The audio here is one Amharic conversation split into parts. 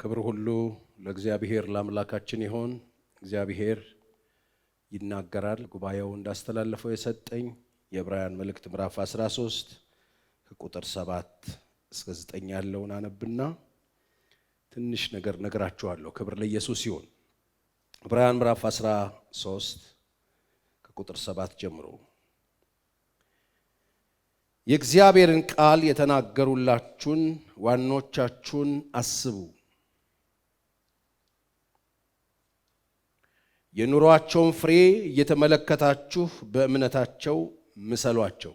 ክብር ሁሉ ለእግዚአብሔር ለአምላካችን ይሁን። እግዚአብሔር ይናገራል። ጉባኤው እንዳስተላለፈው የሰጠኝ የዕብራውያን መልእክት ምዕራፍ 13 ከቁጥር 7 እስከ 9 ያለውን አነብና ትንሽ ነገር ነግራችኋለሁ። ክብር ለኢየሱስ ይሁን። ዕብራውያን ምዕራፍ 13 ከቁጥር 7 ጀምሮ የእግዚአብሔርን ቃል የተናገሩላችሁን ዋኖቻችሁን አስቡ፣ የኑሯቸውን ፍሬ እየተመለከታችሁ በእምነታቸው ምሰሏቸው።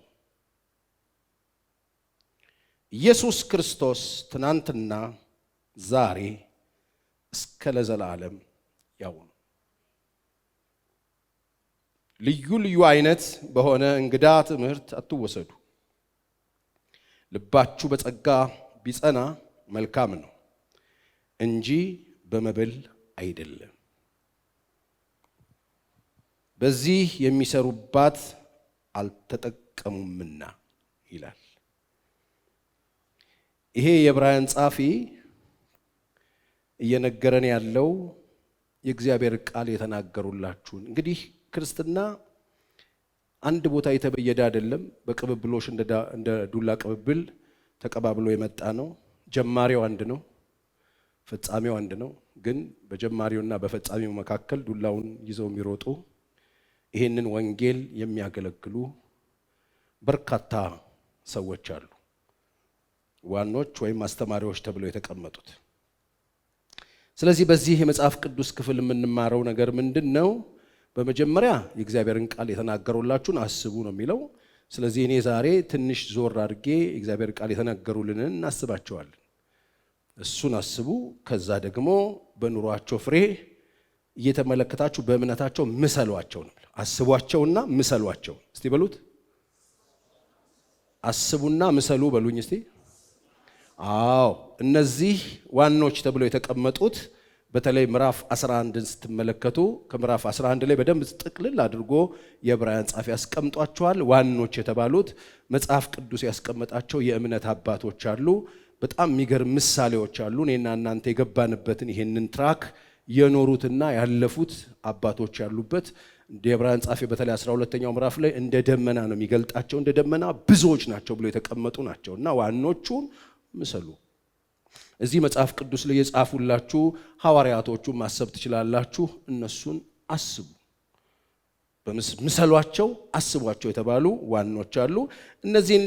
ኢየሱስ ክርስቶስ ትናንትና ዛሬ እስከ ለዘላለም ያው ነው። ልዩ ልዩ አይነት በሆነ እንግዳ ትምህርት አትወሰዱ። ልባችሁ በጸጋ ቢጸና መልካም ነው እንጂ በመብል አይደለም። በዚህ የሚሰሩባት አልተጠቀሙምና ይላል። ይሄ የዕብራውያን ጻፊ እየነገረን ያለው የእግዚአብሔር ቃል የተናገሩላችሁን። እንግዲህ ክርስትና አንድ ቦታ የተበየደ አይደለም። በቅብብሎሽ እንደ ዱላ ቅብብል ተቀባብሎ የመጣ ነው። ጀማሪው አንድ ነው፣ ፍጻሜው አንድ ነው። ግን በጀማሪውና በፈጻሚው መካከል ዱላውን ይዘው የሚሮጡ ይሄንን ወንጌል የሚያገለግሉ በርካታ ሰዎች አሉ። ዋኖች ወይም አስተማሪዎች ተብለው የተቀመጡት። ስለዚህ በዚህ የመጽሐፍ ቅዱስ ክፍል የምንማረው ነገር ምንድን ነው? በመጀመሪያ የእግዚአብሔርን ቃል የተናገሩላችሁን አስቡ ነው የሚለው። ስለዚህ እኔ ዛሬ ትንሽ ዞር አድርጌ የእግዚአብሔር ቃል የተናገሩልንን እናስባቸዋለን። እሱን አስቡ። ከዛ ደግሞ በኑሯቸው ፍሬ እየተመለከታችሁ በእምነታቸው ምሰሏቸው ነው። አስቧቸውና ምሰሏቸው። እስቲ በሉት። አስቡና ምሰሉ በሉኝ እስቲ። አዎ፣ እነዚህ ዋኖች ተብለው የተቀመጡት በተለይ ምዕራፍ 11ን ስትመለከቱ ከምዕራፍ 11 ላይ በደንብ ጥቅልል አድርጎ የዕብራውያን ጻፊ ያስቀምጧቸዋል። ዋኖች የተባሉት መጽሐፍ ቅዱስ ያስቀመጣቸው የእምነት አባቶች አሉ። በጣም የሚገርም ምሳሌዎች አሉ። እኔና እናንተ የገባንበትን ይሄንን ትራክ የኖሩትና ያለፉት አባቶች ያሉበት የዕብራውያን ጻፊ በተለይ 12ኛው ምዕራፍ ላይ እንደ ደመና ነው የሚገልጣቸው። እንደ ደመና ብዙዎች ናቸው ብሎ የተቀመጡ ናቸው እና ዋኖቹን ምሰሉ። እዚህ መጽሐፍ ቅዱስ ላይ የጻፉላችሁ ሐዋርያቶቹን ማሰብ ትችላላችሁ። እነሱን አስቡ፣ ምሰሏቸው፣ አስቧቸው የተባሉ ዋኖች አሉ። እነዚህን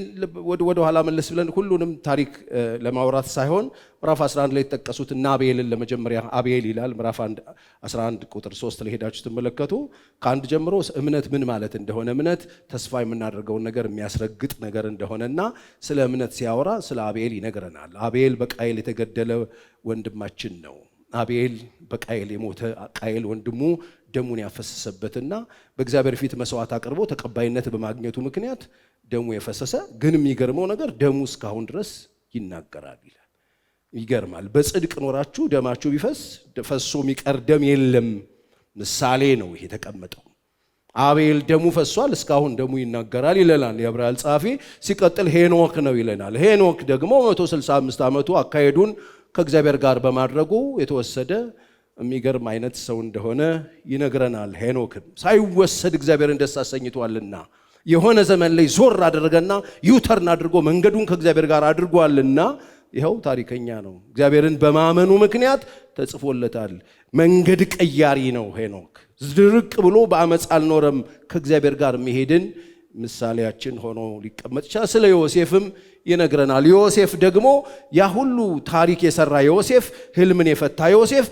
ወደ ኋላ መለስ ብለን ሁሉንም ታሪክ ለማውራት ሳይሆን ምዕራፍ 11 ላይ የተጠቀሱት እና አቤልን ለመጀመሪያ አቤል ይላል። ምዕራፍ 11 ቁጥር 3 ላይ ሄዳችሁ ስትመለከቱ ከአንድ ጀምሮ እምነት ምን ማለት እንደሆነ፣ እምነት ተስፋ የምናደርገውን ነገር የሚያስረግጥ ነገር እንደሆነና ስለ እምነት ሲያወራ ስለ አቤል ይነግረናል። አቤል በቃየል የተገደለ ወንድማችን ነው። አቤል በቃየል የሞተ ቃየል ወንድሙ ደሙን ያፈሰሰበትና በእግዚአብሔር ፊት መስዋዕት አቅርቦ ተቀባይነት በማግኘቱ ምክንያት ደሙ የፈሰሰ። ግን የሚገርመው ነገር ደሙ እስካሁን ድረስ ይናገራል ይላል። ይገርማል። በጽድቅ ኖራችሁ ደማችሁ ቢፈስ ፈሶ የሚቀር ደም የለም። ምሳሌ ነው ይሄ የተቀመጠው። አቤል ደሙ ፈሷል፣ እስካሁን ደሙ ይናገራል ይለናል የዕብራውያን ጸሐፊ። ሲቀጥል ሄኖክ ነው ይለናል። ሄኖክ ደግሞ 165 ዓመቱ አካሄዱን ከእግዚአብሔር ጋር በማድረጉ የተወሰደ የሚገርም አይነት ሰው እንደሆነ ይነግረናል። ሄኖክም ሳይወሰድ እግዚአብሔርን ደስ አሰኝቷልና የሆነ ዘመን ላይ ዞር አደረገና ዩተርን አድርጎ መንገዱን ከእግዚአብሔር ጋር አድርጓልና ይኸው ታሪከኛ ነው። እግዚአብሔርን በማመኑ ምክንያት ተጽፎለታል። መንገድ ቀያሪ ነው ሄኖክ። ዝርቅ ብሎ በአመፅ አልኖረም። ከእግዚአብሔር ጋር መሄድን ምሳሌያችን ሆኖ ሊቀመጥ ይችላል። ስለ ዮሴፍም ይነግረናል። ዮሴፍ ደግሞ ያ ሁሉ ታሪክ የሰራ ዮሴፍ፣ ህልምን የፈታ ዮሴፍ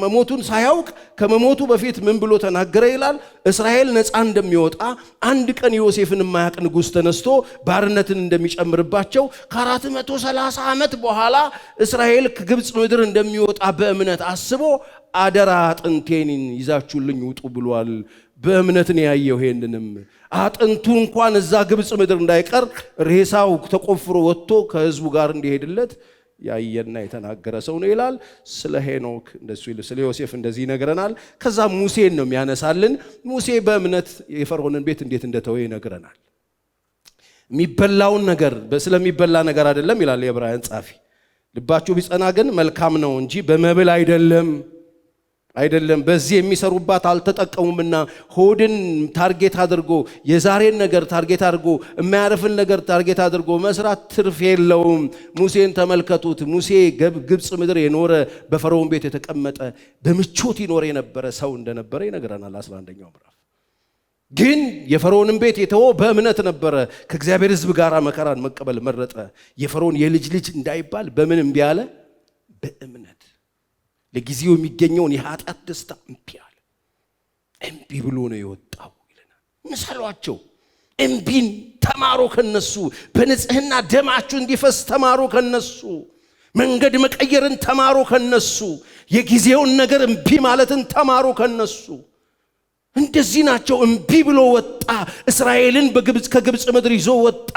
መሞቱን ሳያውቅ ከመሞቱ በፊት ምን ብሎ ተናገረ ይላል? እስራኤል ነፃ እንደሚወጣ አንድ ቀን ዮሴፍን የማያውቅ ንጉሥ ተነስቶ ባርነትን እንደሚጨምርባቸው ከ430 ዓመት በኋላ እስራኤል ከግብፅ ምድር እንደሚወጣ በእምነት አስቦ አደራ አጥንቴን ይዛችሁልኝ ውጡ ብሏል። በእምነት ነው ያየው። ይሄንንም አጥንቱ እንኳን እዛ ግብፅ ምድር እንዳይቀር ሬሳው ተቆፍሮ ወጥቶ ከህዝቡ ጋር እንዲሄድለት ያየና የተናገረ ሰው ነው ይላል። ስለ ሄኖክ እንደሱ ይል፣ ስለ ዮሴፍ እንደዚህ ይነግረናል። ከዛ ሙሴን ነው የሚያነሳልን። ሙሴ በእምነት የፈርዖንን ቤት እንዴት እንደተወ ይነግረናል። የሚበላውን ነገር ስለሚበላ ነገር አይደለም ይላል የዕብራውያን ጻፊ። ልባችሁ ቢጸና ግን መልካም ነው እንጂ በመብል አይደለም። በዚህ የሚሰሩባት አልተጠቀሙምና ሆድን ታርጌት አድርጎ የዛሬን ነገር ታርጌት አድርጎ የማያርፍን ነገር ታርጌት አድርጎ መስራት ትርፍ የለውም። ሙሴን ተመልከቱት። ሙሴ ግብፅ ምድር የኖረ በፈርዖን ቤት የተቀመጠ በምቾት ይኖር የነበረ ሰው እንደነበረ ይነግረናል 11ኛው ምዕራፍ። ግን የፈርዖንን ቤት የተወው በእምነት ነበረ። ከእግዚአብሔር ሕዝብ ጋር መከራን መቀበል መረጠ። የፈርዖን የልጅ ልጅ እንዳይባል በምን እምቢ አለ? በእምነት። ለጊዜው የሚገኘውን የኃጢአት ደስታ እምቢ አለ። እምቢ ብሎ ነው የወጣው ይለናል። ምሰሏቸው። እምቢን ተማሩ ከነሱ። በንጽህና ደማችሁ እንዲፈስ ተማሩ ከነሱ። መንገድ መቀየርን ተማሩ ከነሱ። የጊዜውን ነገር እምቢ ማለትን ተማሩ ከነሱ። እንደዚህ ናቸው። እምቢ ብሎ ወጣ። እስራኤልን ከግብፅ ምድር ይዞ ወጣ።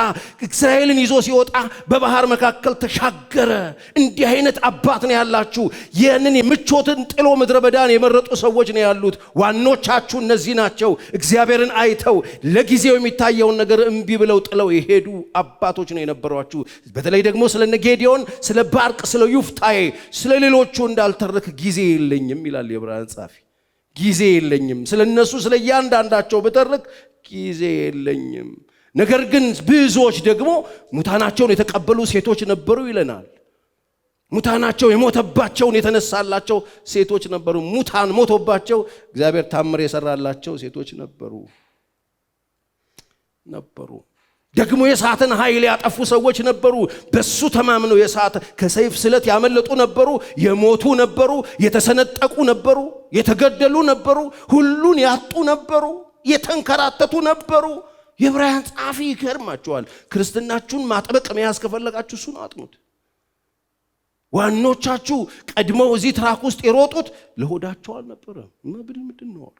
እስራኤልን ይዞ ሲወጣ በባህር መካከል ተሻገረ። እንዲህ አይነት አባት ነው ያላችሁ። ያንን የምቾትን ጥሎ ምድረ በዳን የመረጡ ሰዎች ነው ያሉት። ዋኖቻችሁ እነዚህ ናቸው። እግዚአብሔርን አይተው ለጊዜው የሚታየውን ነገር እምቢ ብለው ጥለው የሄዱ አባቶች ነው የነበሯችሁ። በተለይ ደግሞ ስለነ ጌዲዮን፣ ስለ ባርቅ፣ ስለ ዩፍታዬ፣ ስለ ሌሎቹ እንዳልተርክ ጊዜ የለኝም ይላል የዕብራውያን ጻፊ። ጊዜ የለኝም። ስለነሱ ስለ እያንዳንዳቸው በተርክ ጊዜ የለኝም። ነገር ግን ብዙዎች ደግሞ ሙታናቸውን የተቀበሉ ሴቶች ነበሩ ይለናል። ሙታናቸው የሞተባቸውን የተነሳላቸው ሴቶች ነበሩ። ሙታን ሞቶባቸው እግዚአብሔር ታምር የሰራላቸው ሴቶች ነበሩ። ደግሞ የእሳትን ኃይል ያጠፉ ሰዎች ነበሩ። በሱ ተማምነው ከሰይፍ ስለት ያመለጡ ነበሩ። የሞቱ ነበሩ። የተሰነጠቁ ነበሩ። የተገደሉ ነበሩ። ሁሉን ያጡ ነበሩ። የተንከራተቱ ነበሩ። የዕብራውያን ጻፊ ይገርማቸዋል። ክርስትናችሁን ማጥበቅ መያዝ ከፈለጋችሁ እሱን አጥኑት። ዋኖቻችሁ ቀድመው እዚህ ትራክ ውስጥ የሮጡት ለሆዳቸው አልነበረም። ምንድን ነው አሉ።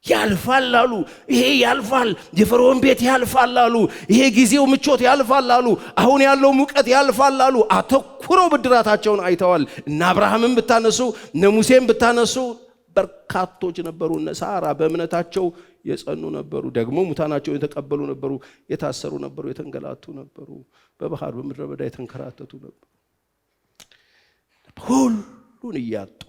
ያልፋል አሉ። ይሄ ያልፋል። የፈርዖን ቤት ያልፋል አሉ። ይሄ ጊዜው ምቾት ያልፋል አሉ። አሁን ያለው ሙቀት ያልፋል አሉ። አተኩረው ብድራታቸውን አይተዋል። እነ አብርሃምን ብታነሱ፣ እነ ሙሴን ብታነሱ በርካቶች ነበሩ። እነ ሳራ በእምነታቸው የጸኑ ነበሩ። ደግሞ ሙታናቸውን የተቀበሉ ነበሩ። የታሰሩ ነበሩ። የተንገላቱ ነበሩ። በባህር በምድረ በዳ የተንከራተቱ ነበሩ። ሁሉን እያጡ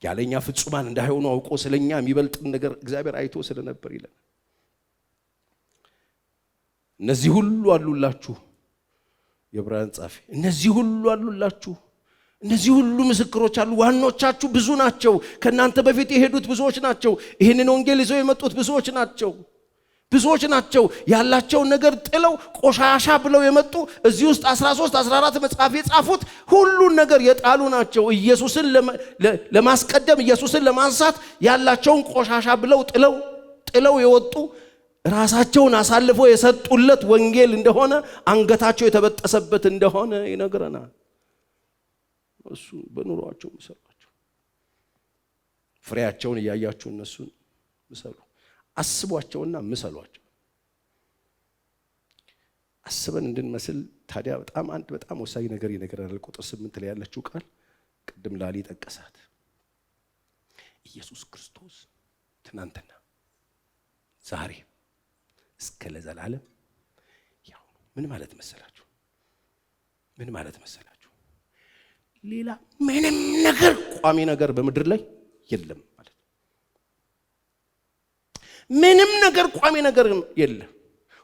ያለኛ ፍጹማን እንዳይሆኑ አውቆ ስለኛ የሚበልጥ ነገር እግዚአብሔር አይቶ ስለነበር ይላል። እነዚህ ሁሉ አሉላችሁ የዕብራውያን ጻፊ፣ እነዚህ ሁሉ አሉላችሁ። እነዚህ ሁሉ ምስክሮች አሉ። ዋኖቻችሁ ብዙ ናቸው። ከናንተ በፊት የሄዱት ብዙዎች ናቸው። ይህንን ወንጌል ይዘው የመጡት ብዙዎች ናቸው። ያላቸውን ነገር ጥለው ቆሻሻ ብለው የመጡ እዚህ ውስጥ 13 14 መጽሐፍ የጻፉት ሁሉን ነገር የጣሉ ናቸው። ኢየሱስን ለማስቀደም ኢየሱስን ለማንሳት ያላቸውን ቆሻሻ ብለው ጥለው የወጡ ራሳቸውን አሳልፈው የሰጡለት ወንጌል እንደሆነ፣ አንገታቸው የተበጠሰበት እንደሆነ ይነግረናል። እሱ በኑሯቸው ምሰሏቸው። ፍሬያቸውን እያያችሁ እነሱን ምሰሉ። አስቧቸውና ምሰሏቸው። አስበን እንድንመስል ታዲያ በጣም ወሳኝ ነገር ይነግረናል። ቁጥር 8 ላይ ያለችው ቃል ቅድም ላሊ ጠቀሳት። ኢየሱስ ክርስቶስ ትናንትና ዛሬ እስከ ለዘላለም ያው ነው። ምን ማለት መሰላችሁ? ሌላ ምንም ነገር ቋሚ ነገር በምድር ላይ የለም። ምንም ነገር ቋሚ ነገር የለም።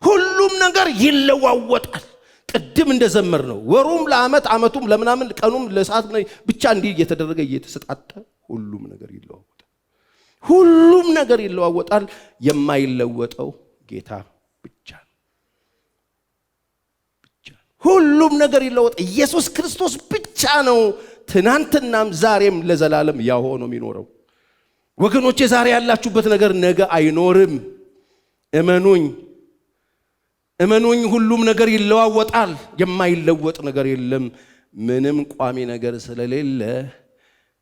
ሁሉም ነገር ይለዋወጣል። ቅድም እንደዘመር ነው ወሩም ለዓመት ዓመቱም ለምናምን ቀኑም ለሰዓት ብቻ እንዲህ እየተደረገ እየተሰጣጠ ሁሉም ነገር ይለዋወጣል። የማይለወጠው ጌታ ብቻ ነው። ሁሉም ነገር ይለወጣል። ኢየሱስ ክርስቶስ ብቻ ነው ትናንትናም ዛሬም ለዘላለም ያው ሆኖ የሚኖረው። ወገኖቼ ዛሬ ያላችሁበት ነገር ነገ አይኖርም። እመኑኝ፣ ሁሉም ነገር ይለዋወጣል። የማይለወጥ ነገር የለም። ምንም ቋሚ ነገር ስለሌለ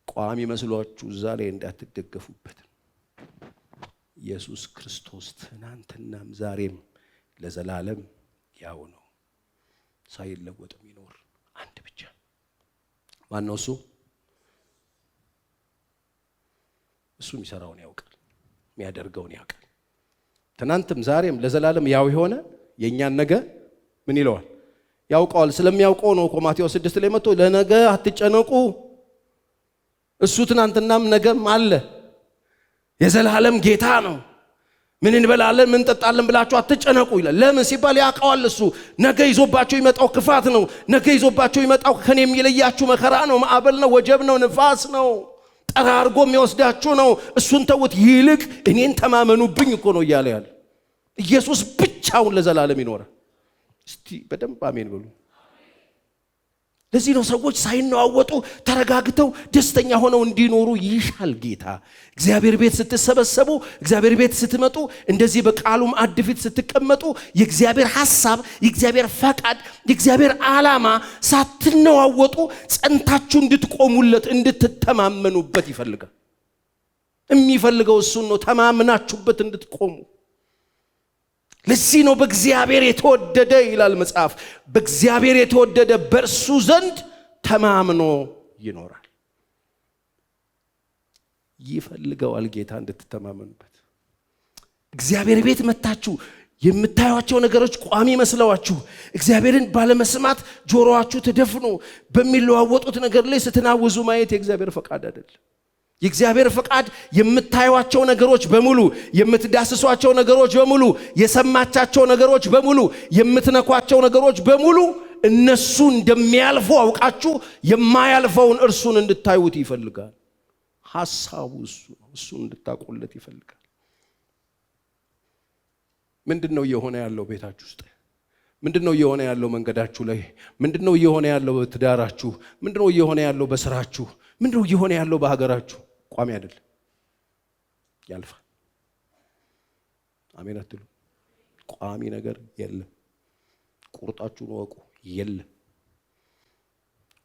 ቋሚ መስሏችሁ እዛ ላይ እንዳትደገፉበት። ኢየሱስ ክርስቶስ ትናንትናም ዛሬም ለዘላለም ያው ነው። ሳይለወጥ የሚኖር አንድ ብቻ። ማን ነው እሱ? እሱ የሚሰራውን ያውቃል፣ የሚያደርገውን ያውቃል። ትናንትም ዛሬም ለዘላለም ያው የሆነ የኛን ነገ ምን ይለዋል? ያውቀዋል። ስለሚያውቀው ነው እኮ ማቴዎስ 6 ላይ መጥቶ ለነገ አትጨነቁ፣ እሱ ትናንትናም ነገም አለ፣ የዘላለም ጌታ ነው። ምን እንበላለን ምን እንጠጣለን ብላችሁ አትጨነቁ ይላል። ለምን ሲባል ያውቀዋል እሱ። ነገ ይዞባችሁ ይመጣው ክፋት ነው። ነገ ይዞባችሁ ይመጣው ከኔ የሚለያችሁ መከራ ነው፣ ማዕበል ነው፣ ወጀብ ነው፣ ንፋስ ነው፣ ጠራርጎ የሚወስዳችሁ ነው። እሱን ተውት፣ ይልቅ እኔን ተማመኑብኝ እኮ ነው እያለ ያለ። ኢየሱስ ብቻውን ለዘላለም ይኖራል። እስቲ በደንብ አሜን በሉ። ለዚህ ነው ሰዎች ሳይነዋወጡ ተረጋግተው ደስተኛ ሆነው እንዲኖሩ ይሻል ጌታ። እግዚአብሔር ቤት ስትሰበሰቡ፣ እግዚአብሔር ቤት ስትመጡ፣ እንደዚህ በቃሉ ማዕድ ፊት ስትቀመጡ የእግዚአብሔር ሐሳብ፣ የእግዚአብሔር ፈቃድ፣ የእግዚአብሔር ዓላማ ሳትነዋወጡ ጸንታችሁ እንድትቆሙለት እንድትተማመኑበት ይፈልጋል። የሚፈልገው እሱን ነው፣ ተማምናችሁበት እንድትቆሙ። ለዚህ ነው በእግዚአብሔር የተወደደ ይላል መጽሐፍ፣ በእግዚአብሔር የተወደደ በእርሱ ዘንድ ተማምኖ ይኖራል። ይፈልገዋል ጌታ እንድትተማመኑበት። እግዚአብሔር ቤት መታችሁ የምታዩቸው ነገሮች ቋሚ መስለዋችሁ እግዚአብሔርን ባለመስማት ጆሮአችሁ ተደፍኖ በሚለዋወጡት ነገር ላይ ስትናወዙ ማየት የእግዚአብሔር ፈቃድ አይደለም። የእግዚአብሔር ፈቃድ የምታዩቸው ነገሮች በሙሉ፣ የምትዳስሷቸው ነገሮች በሙሉ፣ የሰማቻቸው ነገሮች በሙሉ፣ የምትነኳቸው ነገሮች በሙሉ እነሱ እንደሚያልፉ አውቃችሁ የማያልፈውን እርሱን እንድታዩት ይፈልጋል። ሐሳቡ እሱ ነው። እሱን እንድታቆለት ይፈልጋል። ምንድነው እየሆነ ያለው ቤታችሁ ውስጥ? ምንድነው እየሆነ ያለው መንገዳችሁ ላይ? ምንድነው እየሆነ ያለው በትዳራችሁ? ምንድነው እየሆነ ያለው በስራችሁ? ምንድነው እየሆነ ያለው በሀገራችሁ? ቋሚ አይደለም፣ ያልፋል። አሜን አትሉ? ቋሚ ነገር የለም። ቁርጣችሁን ወቁ። የለም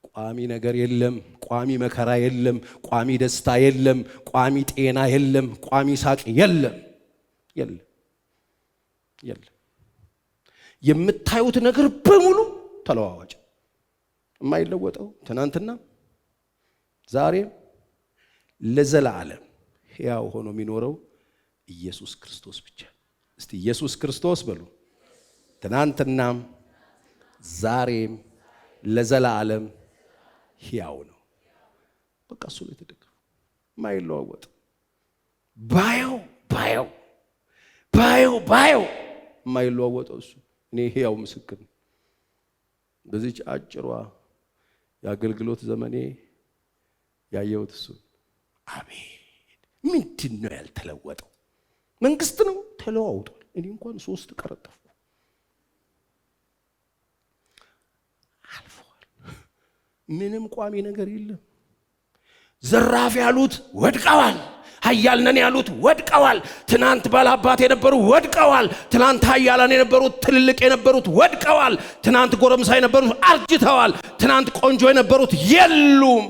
ቋሚ ነገር የለም። ቋሚ መከራ የለም። ቋሚ ደስታ የለም። ቋሚ ጤና የለም። ቋሚ ሳቅ የለም። የለም የለም። የምታዩት ነገር በሙሉ ተለዋዋጭ፣ የማይለወጠው ትናንትና ዛሬም ለዘላለም ሕያው ሆኖ የሚኖረው ኢየሱስ ክርስቶስ ብቻ። እስቲ ኢየሱስ ክርስቶስ በሉ። ትናንትናም ዛሬም ለዘላለም ሕያው ነው። በቃ እሱ ላይ ተደገፉ። የማይለዋወጥ ባየው የማይለዋወጠው እሱ። እኔ ሕያው ምስክር ነኝ። በዚች አጭሯ የአገልግሎት ዘመኔ ያየሁት እሱ። አሜን። ምንድን ነው ያልተለወጠው? መንግስት ነው ተለዋውጧል። እኔ እንኳን 3 ቀረጠፍኩ። አልፏል። ምንም ቋሚ ነገር የለም። ዘራፍ ያሉት ወድቀዋል። ኃያል ነን ያሉት ወድቀዋል። ትናንት ባላባት የነበሩ ወድቀዋል። ትናንት ኃያላን የነበሩት ትልልቅ የነበሩት ወድቀዋል። ትናንት ጎረምሳ የነበሩት አርጅተዋል። ትናንት ቆንጆ የነበሩት የሉም።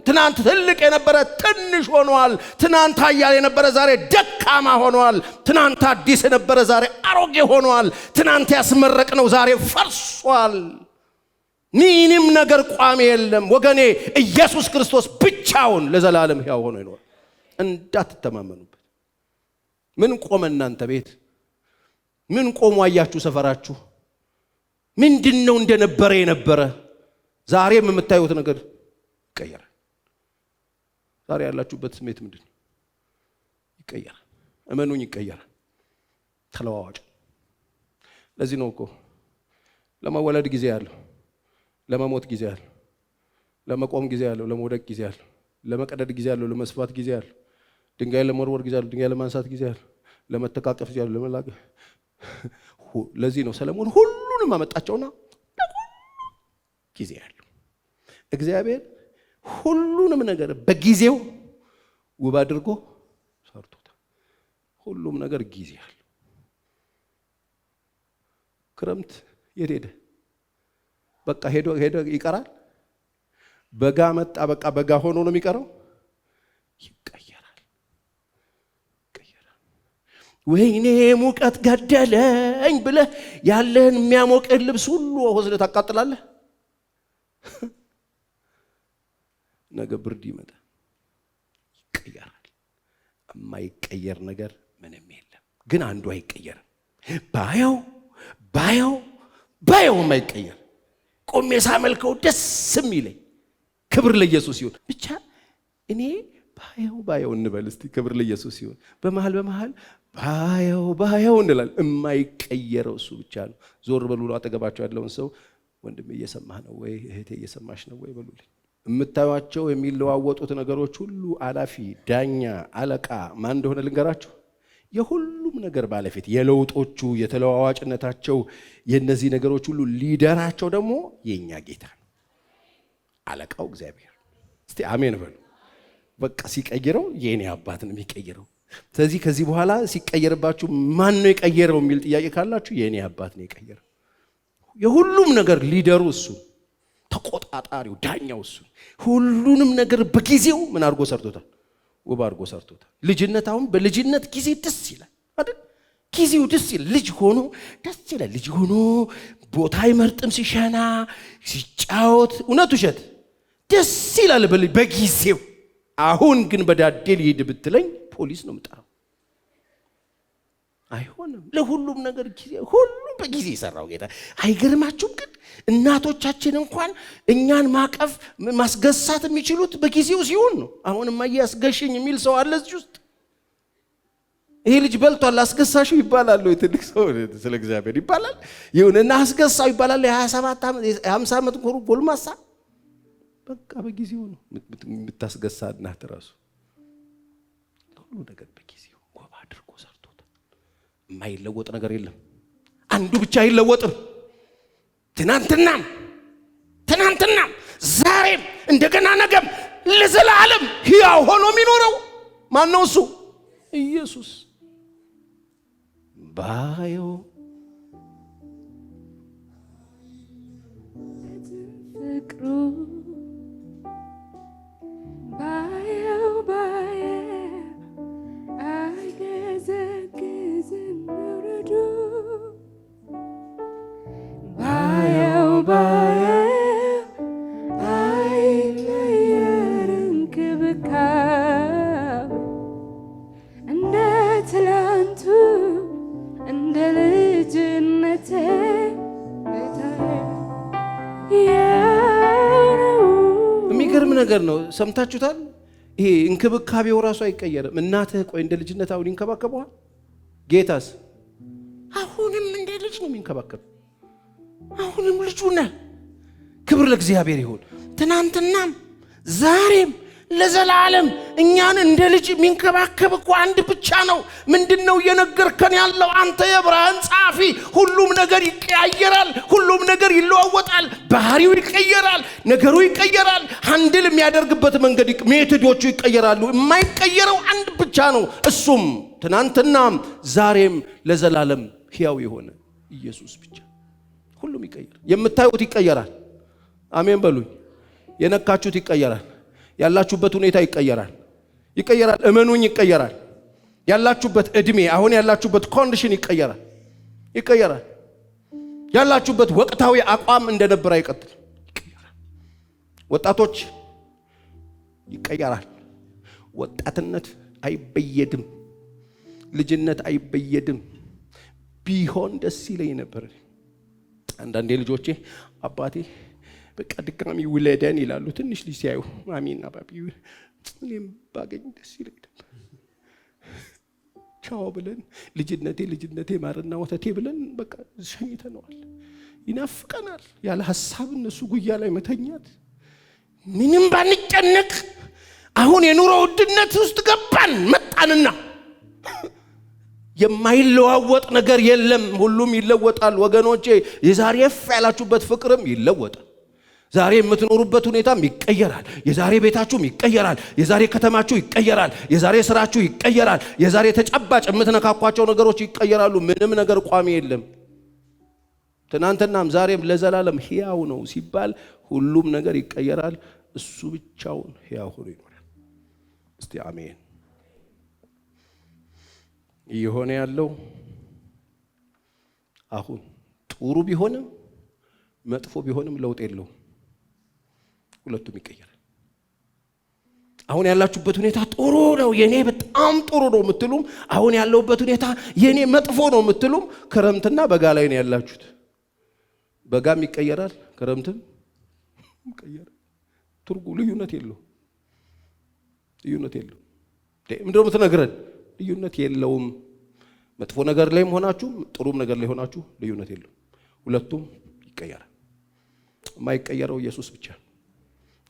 ትናንት ትልቅ የነበረ ትንሽ ሆኗል። ትናንት ኃያል የነበረ ዛሬ ደካማ ሆኗል። ትናንት አዲስ የነበረ ዛሬ አሮጌ ሆኗል። ትናንት ያስመረቅነው ዛሬ ፈርሷል። ምንም ነገር ቋሚ የለም ወገኔ። ኢየሱስ ክርስቶስ ብቻውን ለዘላለም ሕያው ሆኖ ይኖራል። እንዳትተማመኑበት። ምን ቆመ እናንተ ቤት? ምን ቆሞ አያችሁ ሰፈራችሁ? ምንድነው እንደነበረ የነበረ? ዛሬም የምታዩት ነገር ይቀየራል። ዛሬ ያላችሁበት ስሜት ምንድነው? ይቀየራል። እመኑኝ ይቀየራል። ተለዋዋጭ። ለዚህ ነው እኮ ለመወለድ ጊዜ ያለው፣ ለመሞት ጊዜ ያለው፣ ለመቆም ጊዜ ያለው፣ ለመውደቅ ጊዜ ያለው፣ ለመቀደድ ጊዜ ያለው፣ ለመስፋት ጊዜ ያለው፣ ድንጋይ ለመወርወር ጊዜ ያለው፣ ድንጋይ ለማንሳት ጊዜ ያለው፣ ለመተቃቀፍ ጊዜ ያለው፣ ለመላቀ። ለዚህ ነው ሰለሞን ሁሉንም አመጣቸውና ጊዜ ያለው። እግዚአብሔር ሁሉንም ነገር በጊዜው ውብ አድርጎ ሰርቶታል። ሁሉም ነገር ጊዜ ያለው። ክረምት የት ሄደ? በቃ ሄዶ ይቀራል። በጋ መጣ፣ በቃ በጋ ሆኖ ነው የሚቀረው። ይቀየራል። ወይኔ ሙቀት ገደለኝ ብለህ ያለህን የሚያሞቅህ ልብስ ሁሉ ወስደህ ታቃጥላለህ። ነገ ብርድ ይመጣል፣ ይቀየራል። የማይቀየር ነገር ምንም የለም። ግን አንዱ አይቀየርም። ባየው ባየው የማይቀየር ቆሜ ሳመልከው ደስ የሚለኝ ክብር ለኢየሱስ ይሁን። ብቻ እኔ ባየው እንበል እስቲ። ክብር ለኢየሱስ ይሁን። በመሃል ባየው እንላለን። የማይቀየረው እሱ ብቻ ነው። ዞር በሉ አጠገባቸው ያለውን ሰው ወንድም እየሰማህ ነው ወይ እህቴ እየሰማሽ ነው ወይ በሉልኝ። የምታዩቸው የሚለዋወጡት ነገሮች ሁሉ አላፊ፣ ዳኛ፣ አለቃ ማን እንደሆነ ልንገራችሁ። የሁሉም ነገር ባለፊት፣ የለውጦቹ የተለዋዋጭነታቸው የነዚህ ነገሮች ሁሉ ሊደራቸው ደግሞ የኛ ጌታ ነው። አለቃው እግዚአብሔር። እስቲ አሜን በሉ። በቃ ሲቀይረው የኔ አባት ነው የሚቀይረው። ስለዚህ ከዚህ በኋላ ሲቀየርባችሁ ማን ነው የቀየረው የሚል ጥያቄ ካላችሁ የኔ አባት ነው የቀየረው። የሁሉም ነገር ሊደሩ እሱ፣ ተቆጣጣሪው ዳኛው እሱ። ሁሉንም ነገር በጊዜው ምን አድርጎ ሰርቶታል? ውብ አድርጎ ሰርቶታል። ልጅነት አሁን በልጅነት ጊዜ ደስ ይላል አይደል? ጊዜው ደስ ይላል። ልጅ ሆኖ ደስ ይላል። ልጅ ሆኖ ቦታ አይመርጥም፣ ሲሸና ሲጫወት፣ እውነት ውሸት ደስ ይላል በጊዜው። አሁን ግን በዳዴ ልሂድ ብትለኝ ፖሊስ ነው የምጠራው። አይሆንም። ለሁሉም ነገር ጊዜ፣ ሁሉም በጊዜ የሰራው ጌታ። አይገርማችሁም? ግን እናቶቻችን እንኳን እኛን ማቀፍ ማስገሳት የሚችሉት በጊዜው ሲሆን ነው። አሁንማ ያስገሽኝ የሚል ሰው አለ እዚህ ውስጥ። ይሄ ልጅ በልቷል አስገሳሹ ይባላል ወይ? ትልቅ ሰው ስለ እግዚአብሔር ይባላል ይሁንና አስገሳው ይባላል። የ27 ዓመት የ50 ዓመት ጎልማሳ በቃ በጊዜው ነው የምታስገሳ እናት ራሱ። ሁሉ ነገር በጊዜው ጎባ አድርጎ ሰርቶታል። የማይለወጥ ነገር የለም። አንዱ ብቻ አይለወጥም። ትናንትናም ዛሬም እንደገና ነገም ለዘላለም ሕያው ሆኖ የሚኖረው ማን ነው? እሱ ኢየሱስ። ባየው ፍቅሩ ባየው አይገዘግዝም ውረዱ ባየው አይለየንም ክብካቤ እንደ ትላንቱ እንደ ልጅነቴ የሚገርም ነገር ነው። ሰምታችሁታል? ይሄ እንክብካቤው ራሱ አይቀየርም። እናትህ ቆይ እንደ ልጅነት አሁን ይንከባከበዋል። ጌታስ አሁንም እንደ ልጅ ነው የሚንከባከብ። አሁንም ልጁ ነህ። ክብር ለእግዚአብሔር ይሁን። ትናንትናም ዛሬም ለዘላለም እኛን እንደ ልጅ የሚንከባከብ እኮ አንድ ብቻ ነው። ምንድነው እየነገርከን ያለው አንተ የዕብራውያን ጸሐፊ? ሁሉም ነገር ይቀያየራል፣ ሁሉም ነገር ይለዋወጣል፣ ባህሪው ይቀየራል፣ ነገሩ ይቀየራል፣ ሃንድል የሚያደርግበት መንገድ ሜቶዶቹ ይቀየራሉ። የማይቀየረው አንድ ብቻ ነው። እሱም ትናንትናም ዛሬም ለዘላለም ሕያው የሆነ ኢየሱስ ብቻ። ሁሉም ይቀየራል። የምታዩት ይቀየራል። አሜን በሉኝ። የነካችሁት ይቀየራል። ያላችሁበት ሁኔታ ይቀየራል። እመኑኝ ይቀየራል። ያላችሁበት እድሜ፣ አሁን ያላችሁበት ኮንዲሽን ይቀየራል። ያላችሁበት ወቅታዊ አቋም እንደነበረ ይቀጥል። ወጣቶች ይቀየራል። ወጣትነት አይበየድም። ልጅነት አይበየድም። ቢሆን ደስ ይለኝ ነበር። አንዳንዴ ልጆቼ አባቴ በቃ ድጋሚ ውለደን ይላሉ። ትንሽ ልጅ ሲያዩ ማሚና ባቢ እኔም ባገኝ ደስ ይለኝ ነበር። ቻው ብለን ልጅነቴ ማርና ወተቴ ብለን በቃ ሸኝተነዋል። ይናፍቀናል። ያለ ሐሳብ እነሱ ጉያ ላይ መተኛት፣ ምንም ባንጨነቅ። አሁን የኑሮ ውድነት ውስጥ ገባን መጣንና የማይለዋወጥ ነገር የለም። ሁሉም ይለወጣል ወገኖቼ። የዛሬ ያላችሁበት ፍቅርም ይለወጣል። ዛሬ የምትኖሩበት ሁኔታም ይቀየራል። የዛሬ ቤታችሁም ይቀየራል። የዛሬ ከተማችሁ ይቀየራል። የዛሬ ስራችሁ ይቀየራል። የዛሬ ተጨባጭ የምትነካኳቸው ነገሮች ይቀየራሉ። ምንም ነገር ቋሚ የለም። ትናንትናም ዛሬም ለዘላለም ሕያው ነው ሲባል ሁሉም ነገር ይቀየራል። እሱ ብቻውን ሕያው ሆኖ ይኖራል። እስቲ አሜን። እየሆነ ያለው አሁን ጥሩ ቢሆንም መጥፎ ቢሆንም ለውጥ የለውም። ሁለቱም ይቀየራል። አሁን ያላችሁበት ሁኔታ ጥሩ ነው፣ የኔ በጣም ጥሩ ነው የምትሉም፣ አሁን ያለውበት ሁኔታ የኔ መጥፎ ነው የምትሉም፣ ክረምትና በጋ ላይ ነው ያላችሁት። በጋም ይቀየራል፣ ክረምትም ይቀየራል። ልዩነት የለውም። ምንድነው የምትነግረን? ልዩነት የለውም። መጥፎ ነገር ላይም ሆናችሁ ጥሩም ነገር ላይ ሆናችሁ ልዩነት የለውም። ሁለቱም ይቀየራል። የማይቀየረው ኢየሱስ ብቻ።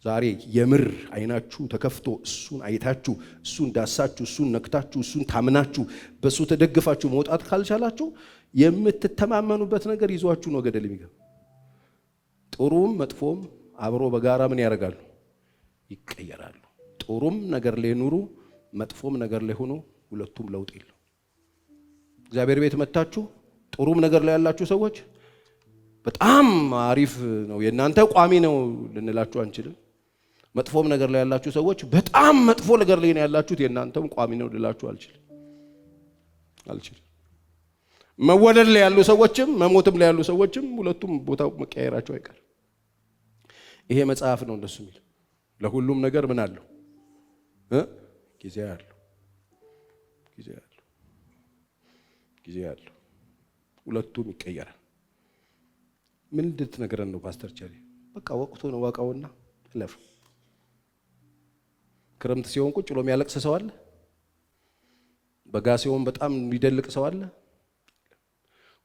ዛሬ የምር አይናችሁ ተከፍቶ እሱን አይታችሁ እሱን ዳሳችሁ እሱን ነክታችሁ እሱን ታምናችሁ በሱ ተደግፋችሁ መውጣት ካልቻላችሁ የምትተማመኑበት ነገር ይዟችሁ ነው ገደል የሚገባ። ጥሩም መጥፎም አብሮ በጋራ ምን ያደርጋሉ? ይቀየራሉ። ጥሩም ነገር ላይ ኑሩ፣ መጥፎም ነገር ላይ ሆኖ ሁለቱም ለውጥ የለው። እግዚአብሔር ቤት መጣችሁ ጥሩም ነገር ላይ ያላችሁ ሰዎች በጣም አሪፍ ነው የእናንተ ቋሚ ነው ልንላችሁ አንችልም። መጥፎም ነገር ላይ ያላችሁ ሰዎች በጣም መጥፎ ነገር ላይ ነው ያላችሁት የእናንተም ቋሚ ነው ልላችሁ አልችልም። መወለድ ላይ ያሉ ሰዎችም መሞትም ላይ ያሉ ሰዎችም ሁለቱም ቦታው መቀየራቸው አይቀር። ይሄ መጽሐፍ ነው እንደሱ የሚል። ለሁሉም ነገር ምን አለው? ጊዜ አለው። ሁለቱም ይቀየራል። ምን እንድትነግረን ነው ፓስተር ቸሪ? በቃ ወቅቱ ነው ዋቃውና ለፍ። ክረምት ሲሆን ቁጭ ብሎ የሚያለቅስ ሰው አለ? በጋ ሲሆን በጣም የሚደልቅ ሰው አለ?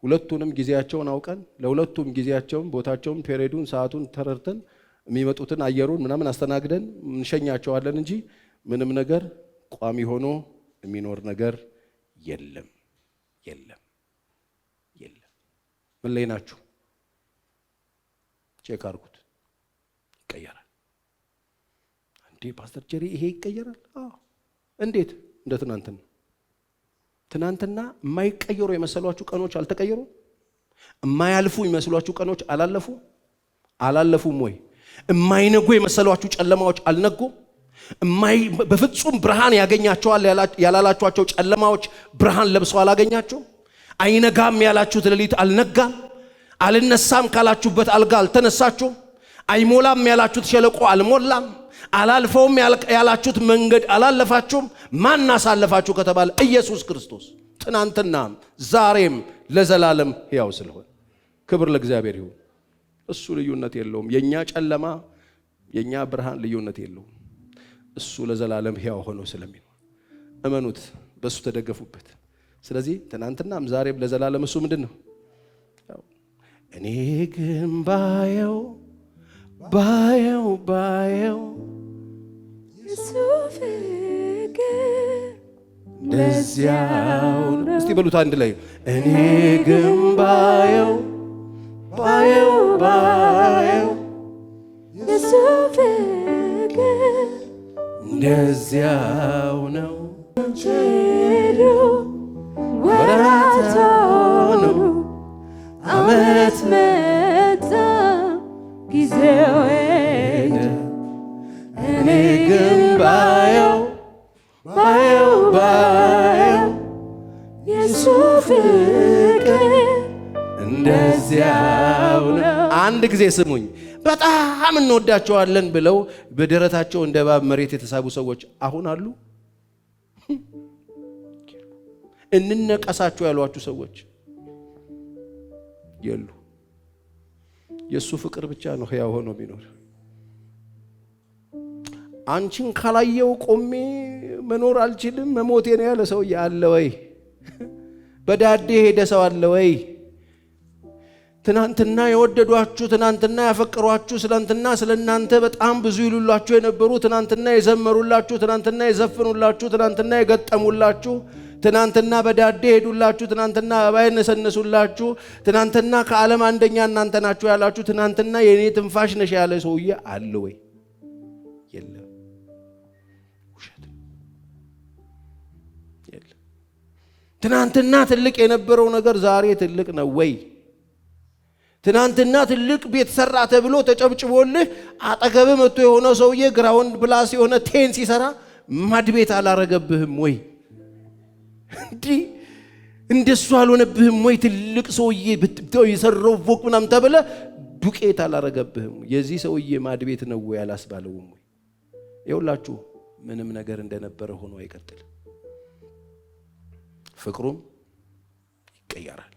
ሁለቱንም ጊዜያቸውን አውቀን ለሁለቱም ጊዜያቸውን ቦታቸውን ፔሪዱን ሰዓቱን ተረርተን የሚመጡትን አየሩን ምናምን አስተናግደን እንሸኛቸዋለን እንጂ ምንም ነገር ቋሚ ሆኖ የሚኖር ነገር የለም። ምን ላይ ናችሁ? ቼክ አድርጉት። ይቀየራል እንዴ ፓስተር ጀሪ? ይሄ ይቀየራል? አዎ። እንዴት? እንደ ትናንትና የማይቀየሩ የመሰሏችሁ ቀኖች አልተቀየሩ? የማያልፉ የመስሏችሁ ቀኖች አላለፉም ወይ? የማይነጉ የመሰሏችሁ ጨለማዎች አልነጉም? በፍጹም ብርሃን ያገኛቸዋል ያላላችኋቸው ጨለማዎች ብርሃን ለብሰው አላገኛቸው? አይነጋም ያላችሁት ሌሊት አልነጋም? አልነሳም ካላችሁበት አልጋ አልተነሳችሁም? አይሞላም ያላችሁት ሸለቆ አልሞላም? አላልፈውም ያላችሁት መንገድ አላለፋችሁም? ማን አሳለፋችሁ ከተባለ ኢየሱስ ክርስቶስ ትናንትናም ዛሬም ለዘላለም ሕያው ስለሆነ ክብር ለእግዚአብሔር ይሁን። እሱ ልዩነት የለውም። የኛ ጨለማ የኛ ብርሃን ልዩነት የለውም። እሱ ለዘላለም ሕያው ሆኖ ስለሚኖር እመኑት፣ በሱ ተደገፉበት። ስለዚህ ትናንትናም ዛሬም ለዘላለም እሱ ምንድን ነው? እኔ ግን ባየው የሱ ፍቅር እንደዚያው ነው። እስቲ በሉት አንድ ላይ እኔ ግን ባየው የሱ ፍቅር እንደዚያው ነው። ወራት ሆኖ ዓመት መጣ ጊዜው ሄደ። እኔ ግን ባየው የሱ ፍቅር እንደዚያው ነው። አንድ ጊዜ ስሙኝ። በጣም እንወዳቸዋለን ብለው በደረታቸው እንደ እባብ መሬት የተሳቡ ሰዎች አሁን አሉ? እንነቀሳቸው ያሏችሁ ሰዎች የሉ። የሱ ፍቅር ብቻ ነው ሕያው ሆኖ የሚኖር። አንቺን ካላየው ቆሜ መኖር አልችልም መሞቴ ነው ያለ ሰው አለ ወይ? በዳዴ ሄደ ሰው አለ ወይ? ትናንትና የወደዷችሁ፣ ትናንትና ያፈቀሯችሁ፣ ትናንትና ስለናንተ በጣም ብዙ ይሉላችሁ የነበሩ፣ ትናንትና የዘመሩላችሁ፣ ትናንትና የዘፈኑላችሁ፣ ትናንትና የገጠሙላችሁ፣ ትናንትና በዳዴ ሄዱላችሁ፣ ትናንትና አበባ የነሰነሱላችሁ፣ ትናንትና ከዓለም አንደኛ እናንተ ናችሁ ያላችሁ፣ ትናንትና የኔ ትንፋሽ ነሽ ያለ ሰውዬ አለ ወይ? የለም። ውሸት የለም። ትናንትና ትልቅ የነበረው ነገር ዛሬ ትልቅ ነው ወይ? ትናንትና ትልቅ ቤት ሰራ ተብሎ ተጨብጭቦልህ አጠገብ መጥቶ የሆነ ሰውዬ ግራውንድ ፕላስ የሆነ ቴን ሲሰራ ማድቤት አላረገብህም ወይ? እንዲህ እንደሱ አልሆነብህም ወይ? ትልቅ ሰውዬ ብትው የሰራው ፎቅ ምናምን ተብለ ዱቄት አላረገብህም? የዚህ ሰውዬ ማድቤት ነው ወይ አላስባለውም ወይ? ይኸውላችሁ ምንም ነገር እንደነበረ ሆኖ አይቀጥልም። ፍቅሩም ይቀየራል።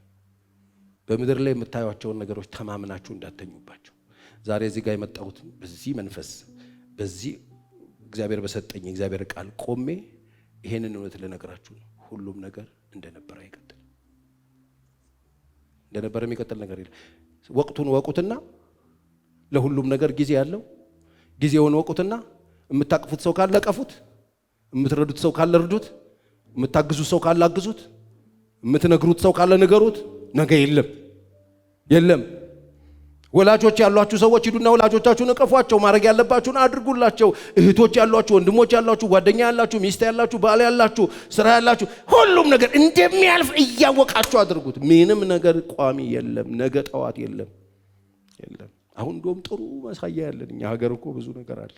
በምድር ላይ የምታዩቸውን ነገሮች ተማምናችሁ እንዳተኙባቸው። ዛሬ እዚህ ጋር የመጣሁት በዚህ መንፈስ በዚህ እግዚአብሔር በሰጠኝ እግዚአብሔር ቃል ቆሜ ይሄንን እውነት ልነግራችሁ ነው። ሁሉም ነገር እንደነበረ አይቀጥል። እንደነበረ የሚቀጥል ነገር የለም። ወቅቱን ወቁትና ለሁሉም ነገር ጊዜ ያለው ጊዜውን ወቁትና የምታቅፉት ሰው ካለ ቀፉት፣ የምትረዱት ሰው ካለ እርዱት፣ የምታግዙት ሰው ካለ አግዙት፣ የምትነግሩት ሰው ካለ ንገሩት። ነገ የለም። ወላጆች ያሏችሁ ሰዎች ሂዱና ወላጆቻችሁን እቀፏቸው፣ ማድረግ ያለባችሁን አድርጉላቸው። እህቶች ያሏችሁ፣ ወንድሞች ያሏችሁ፣ ጓደኛ ያላችሁ፣ ሚስት ያላችሁ፣ ባል ያላችሁ፣ ስራ ያላችሁ፣ ሁሉም ነገር እንደሚያልፍ እያወቃችሁ አድርጉት። ምንም ነገር ቋሚ የለም። ነገ ጠዋት የለም። አሁን እንደውም ጥሩ ማሳያ ያለን እኛ ሀገር እኮ ብዙ ነገር አለ።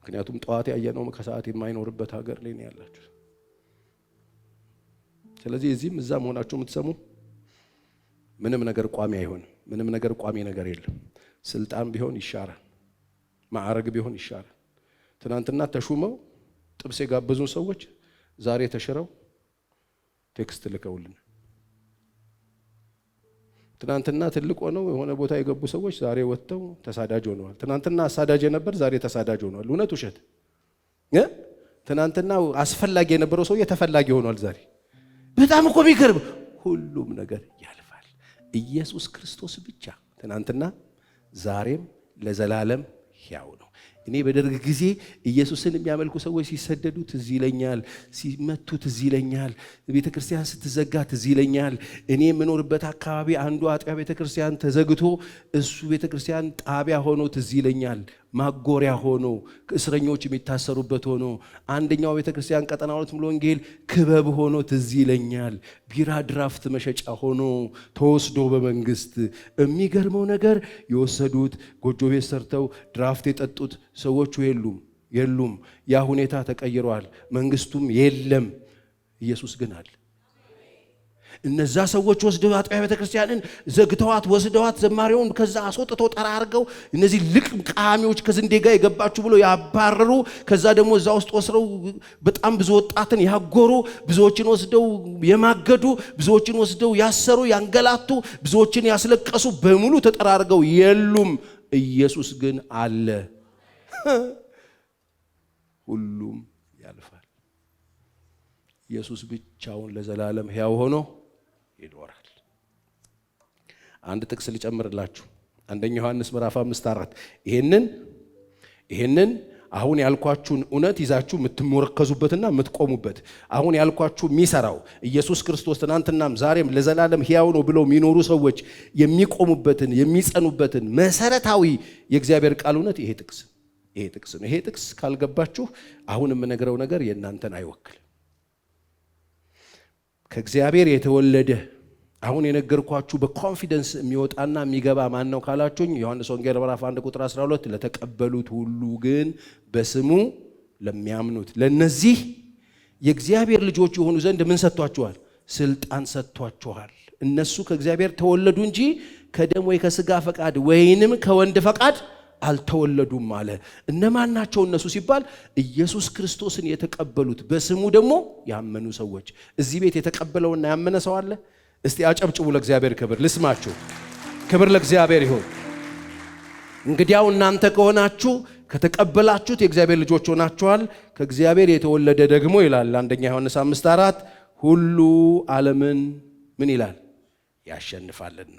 ምክንያቱም ጠዋት ያየነው ከሰዓት የማይኖርበት ሀገር ላይ ነው ያላችሁ። ስለዚህ እዚህም እዛም ሆናችሁ የምትሰሙ ምንም ነገር ቋሚ አይሆንም። ምንም ነገር ቋሚ ነገር የለም። ስልጣን ቢሆን ይሻራል፣ ማዕረግ ቢሆን ይሻራል። ትናንትና ተሹመው ጥብስ የጋበዙን ሰዎች ዛሬ ተሽረው ቴክስት ልከውልን፣ ትናንትና ትልቅ ሆነው የሆነ ቦታ የገቡ ሰዎች ዛሬ ወጥተው ተሳዳጅ ሆነዋል። ትናንትና አሳዳጅ የነበር ዛሬ ተሳዳጅ ሆነዋል። እውነት ውሸት? ትናንትና አስፈላጊ የነበረው ሰው ተፈላጊ ሆኗል ዛሬ። በጣም እኮ የሚገርም ሁሉም ነገር ያልፋል። ኢየሱስ ክርስቶስ ብቻ ትናንትና ዛሬም ለዘላለም ሕያው ነው። እኔ በደርግ ጊዜ ኢየሱስን የሚያመልኩ ሰዎች ሲሰደዱ ትዝ ይለኛል፣ ሲመቱ ትዝ ይለኛል፣ ቤተክርስቲያን ስትዘጋ ትዝ ይለኛል። እኔ የምኖርበት አካባቢ አንዱ አጥቢያ ቤተክርስቲያን ተዘግቶ እሱ ቤተክርስቲያን ጣቢያ ሆኖ ትዝ ይለኛል። ማጎሪያ ሆኖ እስረኞች የሚታሰሩበት ሆኖ አንደኛው ቤተክርስቲያን ቀጠና ሁለት ሙሉ ወንጌል ክበብ ሆኖ ትዝ ይለኛል። ቢራ ድራፍት መሸጫ ሆኖ ተወስዶ በመንግስት የሚገርመው ነገር የወሰዱት ጎጆ ቤት ሰርተው ድራፍት የጠጡት ሰዎቹ የሉም። ያ ሁኔታ ተቀይሯል። መንግስቱም የለም። ኢየሱስ ግን አለ። እነዛ ሰዎች ወስደው አጥቢያ ቤተክርስቲያንን ዘግተዋት ወስደዋት ዘማሪውን ከዛ አስወጥተው ጠራርገው እነዚህ ልቅቃሚዎች ከዝንዴ ጋር የገባችሁ ብሎ ያባረሩ። ከዛ ደግሞ እዛ ውስጥ ወስረው በጣም ብዙ ወጣትን ያጎሩ፣ ብዙዎችን ወስደው የማገዱ፣ ብዙዎችን ወስደው ያሰሩ፣ ያንገላቱ፣ ብዙዎችን ያስለቀሱ በሙሉ ተጠራርገው የሉም። ኢየሱስ ግን አለ። ሁሉም ያልፋል። ኢየሱስ ብቻውን ለዘላለም ሕያው ሆኖ ይኖራል። አንድ ጥቅስ ልጨምርላችሁ። አንደኛ ዮሐንስ ምዕራፍ 5:4 ይሄንን አሁን ያልኳችሁን እውነት ይዛችሁ የምትሞረከዙበትና የምትቆሙበት አሁን ያልኳችሁ የሚሰራው ኢየሱስ ክርስቶስ ትናንትናም ዛሬም ለዘላለም ሕያው ነው ብለው የሚኖሩ ሰዎች የሚቆሙበትን የሚጸኑበትን መሰረታዊ የእግዚአብሔር ቃል እውነት ይሄ ጥቅስ ነው። ይሄ ጥቅስ ካልገባችሁ አሁን የምነግረው ነገር የእናንተን አይወክልም። ከእግዚአብሔር የተወለደ አሁን የነገርኳችሁ በኮንፊደንስ የሚወጣና የሚገባ ማን ነው ካላችሁኝ፣ ዮሐንስ ወንጌል ምዕራፍ 1:12 ለተቀበሉት ሁሉ ግን በስሙ ለሚያምኑት ለነዚህ የእግዚአብሔር ልጆች የሆኑ ዘንድ ምን ሰጥቷቸዋል? ስልጣን ሰጥቷቸዋል። እነሱ ከእግዚአብሔር ተወለዱ እንጂ ከደም ወይ ከስጋ ፈቃድ ወይንም ከወንድ ፈቃድ አልተወለዱም አለ። እነማን ናቸው እነሱ ሲባል ኢየሱስ ክርስቶስን የተቀበሉት በስሙ ደግሞ ያመኑ ሰዎች። እዚህ ቤት የተቀበለውና ያመነ ሰው አለ? እስቲ አጨብጭቡ ለእግዚአብሔር ክብር ልስማችሁ። ክብር ለእግዚአብሔር ይሁን። እንግዲያው እናንተ ከሆናችሁ ከተቀበላችሁት የእግዚአብሔር ልጆች ሆናችኋል። ከእግዚአብሔር የተወለደ ደግሞ ይላል አንደኛ ዮሐንስ 5:4 ሁሉ ዓለምን ምን ይላል? ያሸንፋልና።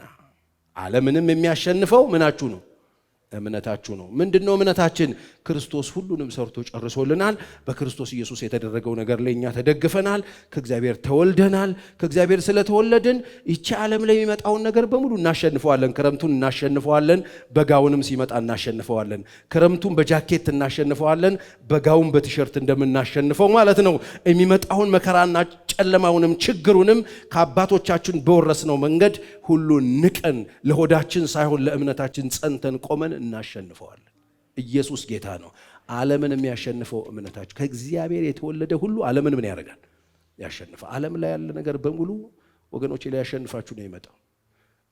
ዓለምንም የሚያሸንፈው ምናችሁ ነው? እምነታችሁ ነው። ምንድነው እምነታችን? ክርስቶስ ሁሉንም ሰርቶ ጨርሶልናል። በክርስቶስ ኢየሱስ የተደረገው ነገር ላይ እኛ ተደግፈናል። ከእግዚአብሔር ተወልደናል። ከእግዚአብሔር ስለተወለድን ይቺ ዓለም ላይ የሚመጣውን ነገር በሙሉ እናሸንፈዋለን። ክረምቱን እናሸንፈዋለን፣ በጋውንም ሲመጣ እናሸንፈዋለን። ክረምቱን በጃኬት እናሸንፈዋለን፣ በጋውን በቲሸርት እንደምናሸንፈው ማለት ነው። የሚመጣውን መከራና ጨለማውንም ችግሩንም ከአባቶቻችን በወረስነው መንገድ ሁሉ ንቀን ለሆዳችን ሳይሆን ለእምነታችን ጸንተን ቆመን እናሸንፈዋለን። ኢየሱስ ጌታ ነው። ዓለምን የሚያሸንፈው እምነታችሁ። ከእግዚአብሔር የተወለደ ሁሉ ዓለምን ምን ያደርጋል? ያሸንፋል። ዓለም ላይ ያለ ነገር በሙሉ ወገኖቼ ላይ ያሸንፋችሁ ነው የመጣው።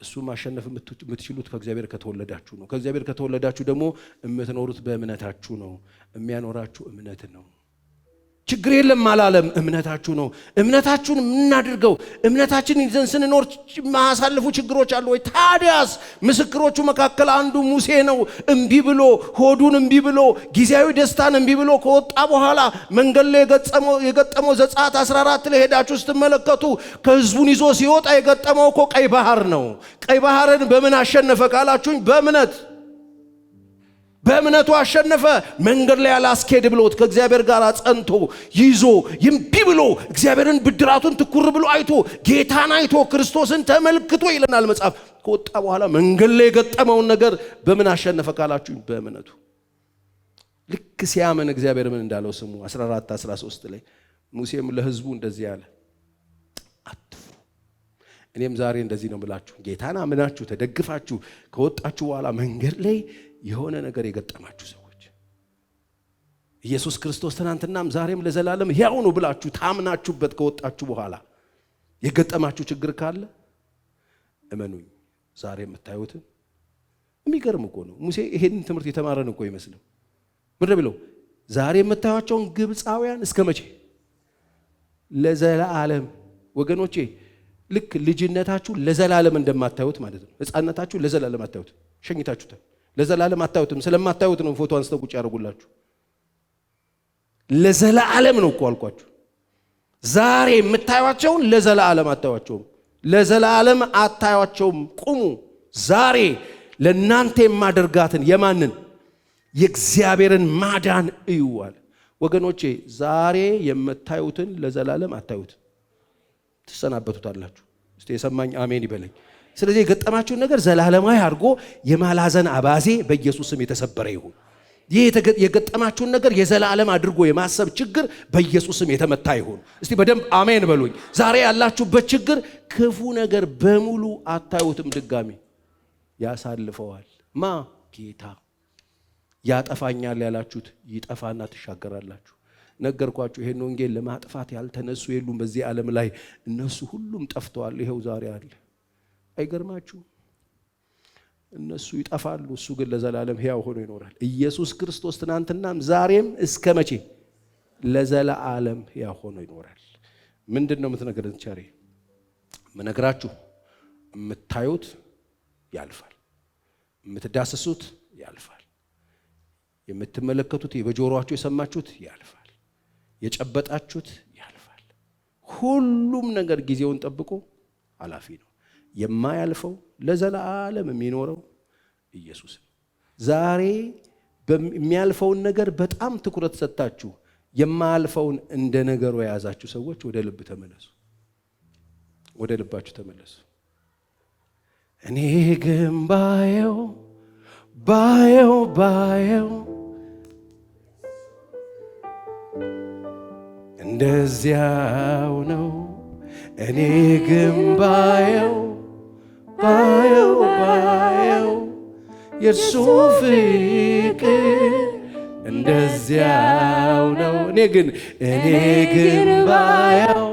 እሱ ማሸነፍ የምትችሉት ከእግዚአብሔር ከተወለዳችሁ ነው። ከእግዚአብሔር ከተወለዳችሁ ደግሞ የምትኖሩት በእምነታችሁ ነው። የሚያኖራችሁ እምነት ነው። ችግር የለም አላለም። እምነታችሁ ነው። እምነታችሁን እናድርገው። እምነታችንን ይዘን ስንኖር ማሳለፉ ችግሮች አሉ ወይ? ታዲያስ ምስክሮቹ መካከል አንዱ ሙሴ ነው። እምቢ ብሎ ሆዱን እምቢ ብሎ ጊዜያዊ ደስታን እምቢ ብሎ ከወጣ በኋላ መንገድ ላይ የገጠመው ዘጸአት 14 ላይ ሄዳችሁ ስትመለከቱ ከህዝቡን ይዞ ሲወጣ የገጠመው እኮ ቀይ ባህር ነው። ቀይ ባህርን በምን አሸነፈ ካላችሁኝ፣ በእምነቱ አሸነፈ። መንገድ ላይ አላስኬድ ብሎት ከእግዚአብሔር ጋር ጸንቶ ይዞ ይምቢ ብሎ እግዚአብሔርን ብድራቱን ትኩር ብሎ አይቶ ጌታን አይቶ ክርስቶስን ተመልክቶ ይለናል መጽሐፍ። ከወጣ በኋላ መንገድ ላይ የገጠመውን ነገር በምን አሸነፈ ካላችሁ በእምነቱ። ልክ ሲያመን እግዚአብሔር ምን እንዳለው ስሙ። 14:13 ላይ ሙሴም ለህዝቡ እንደዚህ ያለ፣ አትፍሩ። እኔም ዛሬ እንደዚህ ነው ብላችሁ ጌታን አምናችሁ ተደግፋችሁ ከወጣችሁ በኋላ መንገድ ላይ የሆነ ነገር የገጠማችሁ ሰዎች ኢየሱስ ክርስቶስ ትናንትናም ዛሬም ለዘላለም ሕያው ነው ብላችሁ ታምናችሁበት ከወጣችሁ በኋላ የገጠማችሁ ችግር ካለ እመኑኝ ዛሬ የምታዩት የሚገርም እኮ ነው። ሙሴ ይሄንን ትምህርት የተማረን እኮ ይመስልም ምንድነው ብለው ዛሬ የምታዩቸውን ግብፃውያን እስከ መቼ? ለዘላለም። ወገኖቼ ልክ ልጅነታችሁ ለዘላለም እንደማታዩት ማለት ነው። ሕፃንነታችሁ ለዘላለም አታዩት፣ ሸኝታችሁታል። ለዘላለም አታዩትም። ስለማታዩት ነው ፎቶ አንስተው ቁጭ ያደርጉላችሁ። ለዘላለም ነው እኮ አልኳችሁ። ዛሬ የምታዩቸውን ለዘላለም አታዩቸውም። ለዘላለም አታዩቸውም። ቁሙ። ዛሬ ለእናንተ የማደርጋትን የማንን? የእግዚአብሔርን ማዳን እዩዋል። ወገኖቼ ዛሬ የምታዩትን ለዘላለም አታዩት፣ ትሰናበቱታላችሁ። እስቲ የሰማኝ አሜን ይበለኝ። ስለዚህ የገጠማችሁን ነገር ዘላለማዊ አድርጎ የማላዘን አባዜ በኢየሱስ ስም የተሰበረ ይሁን። ይህ የገጠማችሁን ነገር የዘላለም አድርጎ የማሰብ ችግር በኢየሱስ ስም የተመታ ይሁን። እስቲ በደንብ አሜን በሉኝ። ዛሬ ያላችሁበት ችግር ክፉ ነገር በሙሉ አታዩትም፣ ድጋሚ ያሳልፈዋል። ጌታ ያጠፋኛል ያላችሁት ይጠፋና ትሻገራላችሁ። ነገርኳችሁ። ይሄን ወንጌል ለማጥፋት ያልተነሱ የሉም በዚህ ዓለም ላይ። እነሱ ሁሉም ጠፍተዋል። ይሄው ዛሬ አለ። አይገርማችሁ? እነሱ ይጠፋሉ፣ እሱ ግን ለዘላለም ሕያው ሆኖ ይኖራል። ኢየሱስ ክርስቶስ ትናንትናም ዛሬም እስከ መቼ? ለዘላለም ሕያው ሆኖ ይኖራል። ምንድነው የምትነግረን? ቸሬ ምነግራችሁ፣ የምታዩት ያልፋል፣ የምትዳሰሱት ያልፋል፣ የምትመለከቱት በጆሮአችሁ የሰማችሁት ያልፋል፣ የጨበጣችሁት ያልፋል። ሁሉም ነገር ጊዜውን ጠብቆ ኃላፊ ነው። የማያልፈው ለዘላለም የሚኖረው ኢየሱስ ነው። ዛሬ በሚያልፈውን ነገር በጣም ትኩረት ሰጥታችሁ የማያልፈውን እንደ ነገሩ የያዛችሁ ሰዎች ወደ ልብ ተመለሱ፣ ወደ ልባችሁ ተመለሱ። እኔ ግን ባየው እንደዚያው ነው። እኔ ግን ባየው የእርሱ ፍቅር እንደዚያው ነው። እኔ ግን ባየው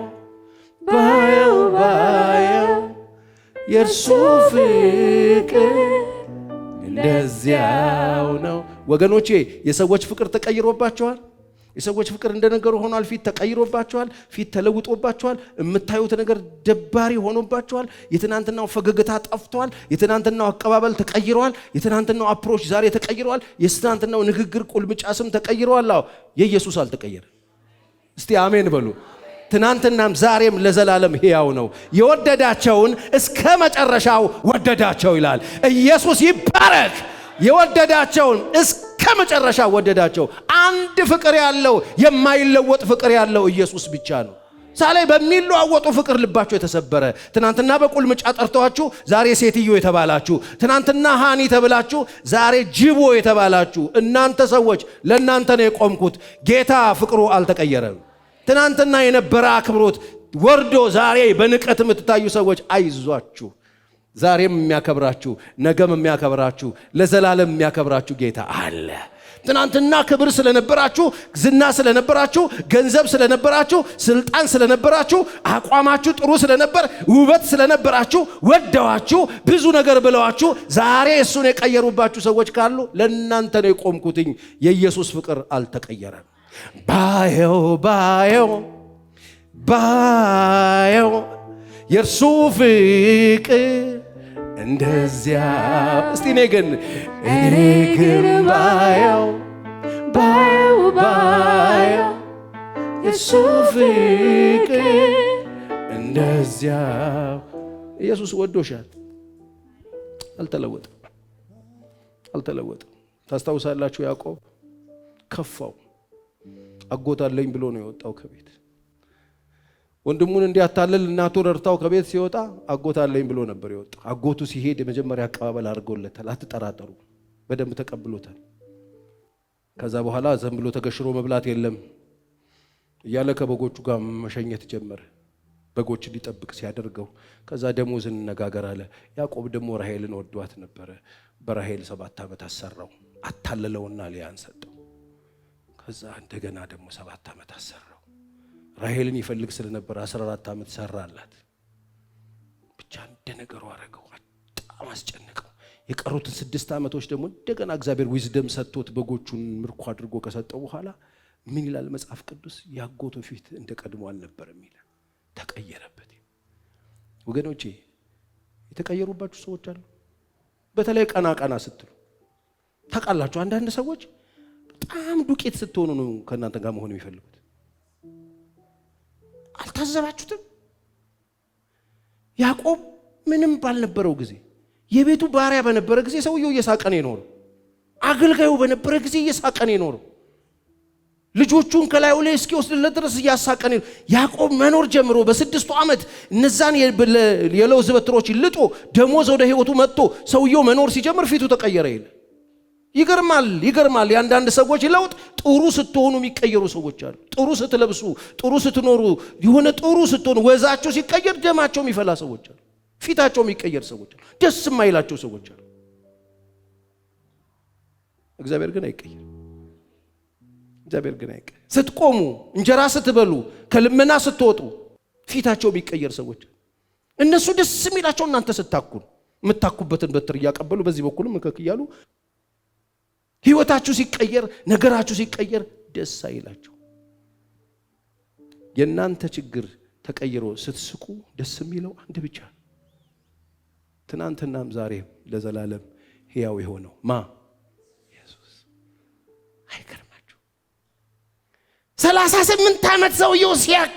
የእርሱ ፍቅር እንደዚያው ነው። ወገኖቼ የሰዎች ፍቅር ተቀይሮባቸዋል። የሰዎች ፍቅር እንደነገሩ ሆኗል። ፊት ተቀይሮባቸዋል። ፊት ተለውጦባቸዋል። የምታዩት ነገር ደባሪ ሆኖባቸዋል። የትናንትናው ፈገግታ ጠፍቷል። የትናንትናው አቀባበል ተቀይሯል። የትናንትናው አፕሮች ዛሬ ተቀይሯል። የትናንትናው ንግግር ቁልምጫ ስም ተቀይሯል። የኢየሱስ አልተቀየረም። እስቲ አሜን በሉ። ትናንትናም ዛሬም ለዘላለም ሕያው ነው። የወደዳቸውን እስከ መጨረሻው ወደዳቸው ይላል። ኢየሱስ ይባረክ። የወደዳቸውን እስከ መጨረሻ ወደዳቸው። አንድ ፍቅር ያለው የማይለወጥ ፍቅር ያለው ኢየሱስ ብቻ ነው። ሳሌ በሚለዋወጡ ፍቅር ልባችሁ የተሰበረ፣ ትናንትና በቁልምጫ ጠርተዋችሁ ዛሬ ሴትዮ የተባላችሁ፣ ትናንትና ሃኒ ተብላችሁ ዛሬ ጅቦ የተባላችሁ እናንተ ሰዎች ለእናንተ ነው የቆምኩት። ጌታ ፍቅሩ አልተቀየረም። ትናንትና የነበረ አክብሮት ወርዶ ዛሬ በንቀት የምትታዩ ሰዎች አይዟችሁ። ዛሬም የሚያከብራችሁ፣ ነገም የሚያከብራችሁ፣ ለዘላለም የሚያከብራችሁ ጌታ አለ። ትናንትና ክብር ስለነበራችሁ፣ ዝና ስለነበራችሁ፣ ገንዘብ ስለነበራችሁ፣ ስልጣን ስለነበራችሁ፣ አቋማችሁ ጥሩ ስለነበር፣ ውበት ስለነበራችሁ፣ ወደዋችሁ ብዙ ነገር ብለዋችሁ ዛሬ እሱን የቀየሩባችሁ ሰዎች ካሉ ለእናንተ ነው የቆምኩትኝ። የኢየሱስ ፍቅር አልተቀየረም። ባየው የእርሱ ፍቅር እንደዚያ እስቲ እኔ ግን ባየው የእርሱ ፍቅር እንደዚያ ኢየሱስ ወዶሻል። አልተለወጠም። ታስታውሳላችሁ ያዕቆብ ከፋው። አጎት አለኝ ብሎ ነው የወጣው ከቤት። ወንድሙን እንዲያታለል እናቱ ረድታው ከቤት ሲወጣ አጎት አለኝ ብሎ ነበር የወጣው። አጎቱ ሲሄድ የመጀመሪያ አቀባበል አድርገውለታል። አትጠራጠሩ፣ በደንብ ተቀብሎታል። ከዛ በኋላ ዘን ብሎ ተገሽሮ መብላት የለም እያለ ከበጎቹ ጋር መሸኘት ጀመረ። በጎች ሊጠብቅ ሲያደርገው ከዛ ደሞዝ እንነጋገር አለ። ያዕቆብ ደግሞ ራሔልን ወዷት ነበረ። በራሔል 7 ዓመት አሰራው። አታለለውና ሊያን ሰጠው። ከዛ እንደገና ደግሞ 7 ዓመት አሰራው። ራሔልን ይፈልግ ስለነበር 14 ዓመት ሰራላት። ብቻ እንደነገሩ አረገው። በጣም አስጨነቀው። የቀሩትን 6 ዓመቶች ደግሞ እንደገና እግዚአብሔር ዊዝደም ሰጥቶት በጎቹን ምርኮ አድርጎ ከሰጠው በኋላ ምን ይላል መጽሐፍ ቅዱስ? ያጎቱ ፊት እንደ ቀድሞ አልነበረም ይላል። ተቀየረበት። ወገኖቼ የተቀየሩባችሁ ሰዎች አሉ። በተለይ ቀና ስትሉ ታውቃላችሁ። አንዳንድ ሰዎች በጣም ዱቄት ስትሆኑ ነው ከእናንተ ጋር መሆን የሚፈልጉት። አልታዘባችሁትም? ያዕቆብ ምንም ባልነበረው ጊዜ፣ የቤቱ ባሪያ በነበረ ጊዜ ሰውየው እየሳቀ ነው የኖረው። አገልጋዩ በነበረ ጊዜ እየሳቀ ነው የኖረው። ልጆቹን ከላዩ ላይ እስኪወስድለት ድረስ እያሳቀ ነው። ያዕቆብ መኖር ጀምሮ በ6 ዓመት እነዛን የለውዝ በትሮች ልጦ ደሞዝ ወደ ህይወቱ መጥቶ ሰውየው መኖር ሲጀምር ፊቱ ተቀየረ ይላል። ይገርማል። የአንዳንድ ሰዎች ለውጥ ጥሩ ስትሆኑ የሚቀየሩ ሰዎች አሉ። ጥሩ ስትለብሱ፣ ጥሩ ስትኖሩ፣ የሆነ ጥሩ ስትሆኑ ወዛቸው ሲቀየር ደማቸው የሚፈላ ሰዎች አሉ። ፊታቸው የሚቀየር ሰዎች አሉ። ደስ የማይላቸው ሰዎች አሉ። እግዚአብሔር ግን አይቀየር። ስትቆሙ፣ እንጀራ ስትበሉ፣ ከልመና ስትወጡ ፊታቸው የሚቀየር ሰዎች እነሱ ደስ የሚላቸው እናንተ ስታኩን የምታኩበትን በትር እያቀበሉ በዚህ በኩልም መከክ እያሉ ህይወታችሁ ሲቀየር፣ ነገራችሁ ሲቀየር ደስ አይላቸው። የእናንተ ችግር ተቀይሮ ስትስቁ ደስ የሚለው አንድ ብቻ፣ ትናንትናም ዛሬም ለዘላለም ሕያው የሆነው ኢየሱስ። አይገርማችሁ? 38 ዓመት ሰውየው ሲያክ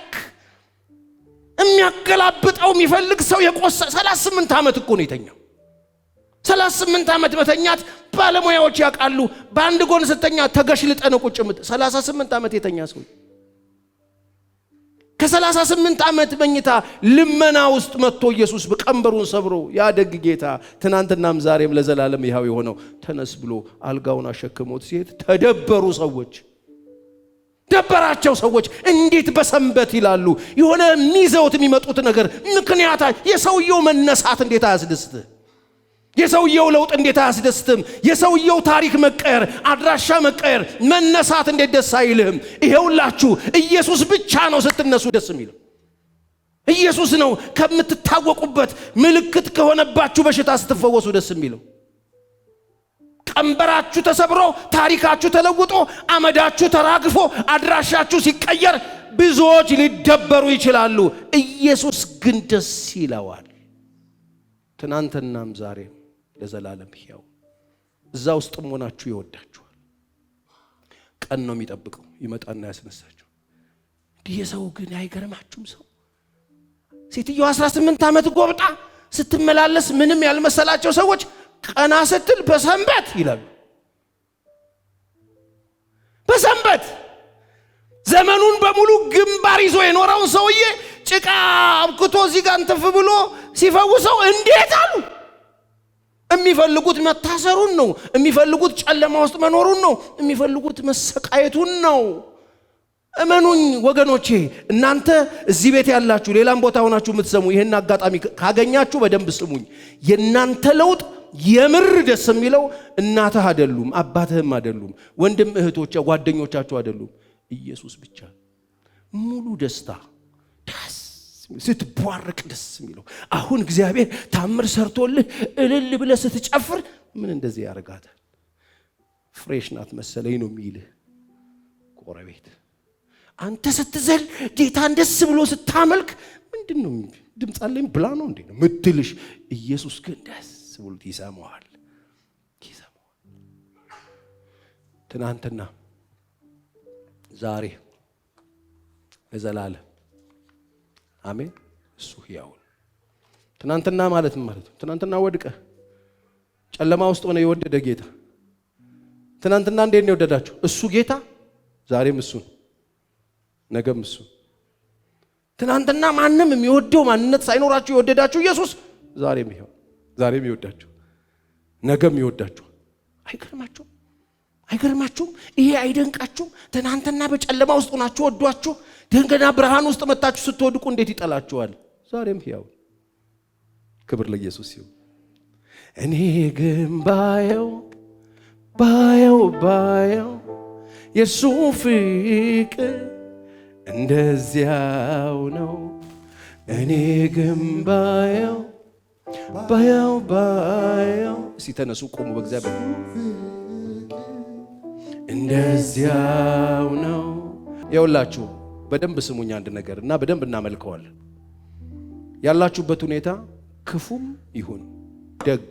የሚያገላብጠው የሚፈልግ ሰው የቆሰ 38 ዓመት እኮ ነው የተኛው። 38 ዓመት መተኛት ባለሙያዎች ያውቃሉ። በአንድ ጎን ስተኛ ተገሽልጠ ነው ቁጭ ምት 38 ዓመት የተኛ ሰው ከ38 ዓመት መኝታ ልመና ውስጥ መጥቶ ኢየሱስ በቀንበሩን ሰብሮ ያደግ ጌታ ትናንትናም ዛሬም ለዘላለም ይሃው የሆነው ተነስ ብሎ አልጋውን አሸክሞት ሲሄድ ተደበሩ ሰዎች። ደበራቸው ሰዎች። እንዴት በሰንበት ይላሉ? የሆነ ሚዘውት የሚመጡት ነገር ምክንያታ የሰውየው መነሳት እንዴት አያስደስትህ? የሰውየው ለውጥ እንዴት አያስደስትም? የሰውየው ታሪክ መቀየር፣ አድራሻ መቀየር፣ መነሳት እንዴት ደስ አይልህም? ይሄውላችሁ ኢየሱስ ብቻ ነው ስትነሱ ደስ የሚለው። ኢየሱስ ነው ከምትታወቁበት ምልክት ከሆነባችሁ በሽታ ስትፈወሱ ደስ የሚለው። ቀንበራችሁ ተሰብሮ ታሪካችሁ ተለውጦ አመዳችሁ ተራግፎ አድራሻችሁ ሲቀየር ብዙዎች ሊደበሩ ይችላሉ። ኢየሱስ ግን ደስ ይለዋል። ትናንትናም ዛሬም ለዘላለም ሕያው። እዛ ውስጥ ሆናችሁ ይወዳችኋል። ቀን ነው የሚጠብቀው፣ ይመጣና ያስነሳችሁ። እንዲህ የሰው ግን አይገርማችሁም? ሰው ሴትዮዋ 18 ዓመት ጎብጣ ስትመላለስ ምንም ያልመሰላቸው ሰዎች ቀና ስትል በሰንበት ይላሉ። በሰንበት ዘመኑን በሙሉ ግንባር ይዞ የኖረውን ሰውዬ ጭቃ አብክቶ እዚህ ጋር እንተፍ ብሎ ሲፈውሰው እንዴት አሉ? የሚፈልጉት መታሰሩን ነው። የሚፈልጉት ጨለማ ውስጥ መኖሩን ነው። የሚፈልጉት መሰቃየቱን ነው። እመኑኝ ወገኖቼ፣ እናንተ እዚህ ቤት ያላችሁ ሌላም ቦታ ሆናችሁ የምትሰሙ ይሄን አጋጣሚ ካገኛችሁ በደንብ ስሙኝ። የናንተ ለውጥ የምር ደስ የሚለው እናትህ አይደሉም፣ አባትህም አይደሉም፣ ወንድም እህቶች፣ ጓደኞቻችሁ አይደሉም። ኢየሱስ ብቻ። ሙሉ ደስታ ደስ ስትቧርቅ ደስ የሚለው አሁን እግዚአብሔር ታምር ሰርቶልህ እልል ብለህ ስትጨፍር ምን እንደዚህ ያረጋታል? ፍሬሽ ናት መሰለኝ ነው የሚልህ። ጎረቤት። አንተ ስትዘል ጌታን ደስ ብሎ ስታመልክ ምንድነው ድምፅ አለኝ ብላ ነው እንዴ ነው ምትልሽ? ኢየሱስ ግን ደስ ብሎ ይሰማዋል። ትናንትና ዛሬ ለዘላለም አሜን። እሱ ሕያው ትናንትና ማለት ምን ማለት ነው? ትናንትና ወድቀህ ጨለማ ውስጥ ሆነ የወደደ ጌታ ትናንትና እንዴት ነው የወደዳችሁ? እሱ ጌታ ዛሬም እሱ ነገም እሱ። ትናንትና ማንም የሚወደው ማንነት ሳይኖራችሁ የወደዳችሁ ኢየሱስ ዛሬም ይሄው ዛሬም ይወዳችሁ ነገም ይወዳችሁ። አይገርማችሁም? አይገርማችሁም? ይሄ አይደንቃችሁም? ትናንትና በጨለማ ውስጥ ሆናችሁ ወዷችሁ ደንገና ብርሃን ውስጥ መጣችሁ ስትወድቁ እንዴት ይጠላችኋል? ዛሬም ሕያው። ክብር ለኢየሱስ ይሁን። እኔ ግን ባየው የሱ ፍቅር እንደዚያው ነው። እኔ ግን ባየው እስቲ ተነሱ ቆሙ። በእግዚአብሔር እንደዚያው ነው። ይኸውላችሁ በደንብ ስሙኝ አንድ ነገር እና በደንብ እናመልከዋለን። ያላችሁበት ሁኔታ ክፉም ይሁን ደግ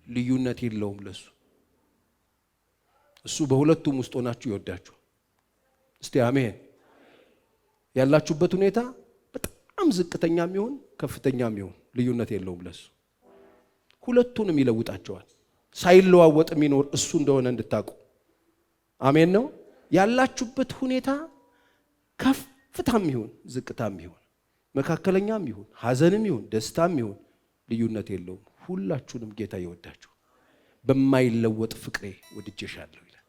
ልዩነት የለውም ለሱ። እሱ በሁለቱም ውስጥ ሆናችሁ ይወዳችሁ። እስቲ አሜን። ያላችሁበት ሁኔታ በጣም ዝቅተኛም ይሁን ከፍተኛም ይሁን ልዩነት የለውም ለሱ። ሁለቱንም ይለውጣቸዋል። ሳይለዋወጥ የሚኖር እሱ እንደሆነ እንድታውቁ አሜን ነው። ያላችሁበት ሁኔታ ከፍታም ይሁን ዝቅታም ይሁን መካከለኛም ይሁን ሐዘንም ይሁን ደስታም ይሁን ልዩነት የለውም። ሁላችሁንም ጌታ ይወዳችሁ። በማይለወጥ ፍቅሬ ወድጄሻለሁ ይላል።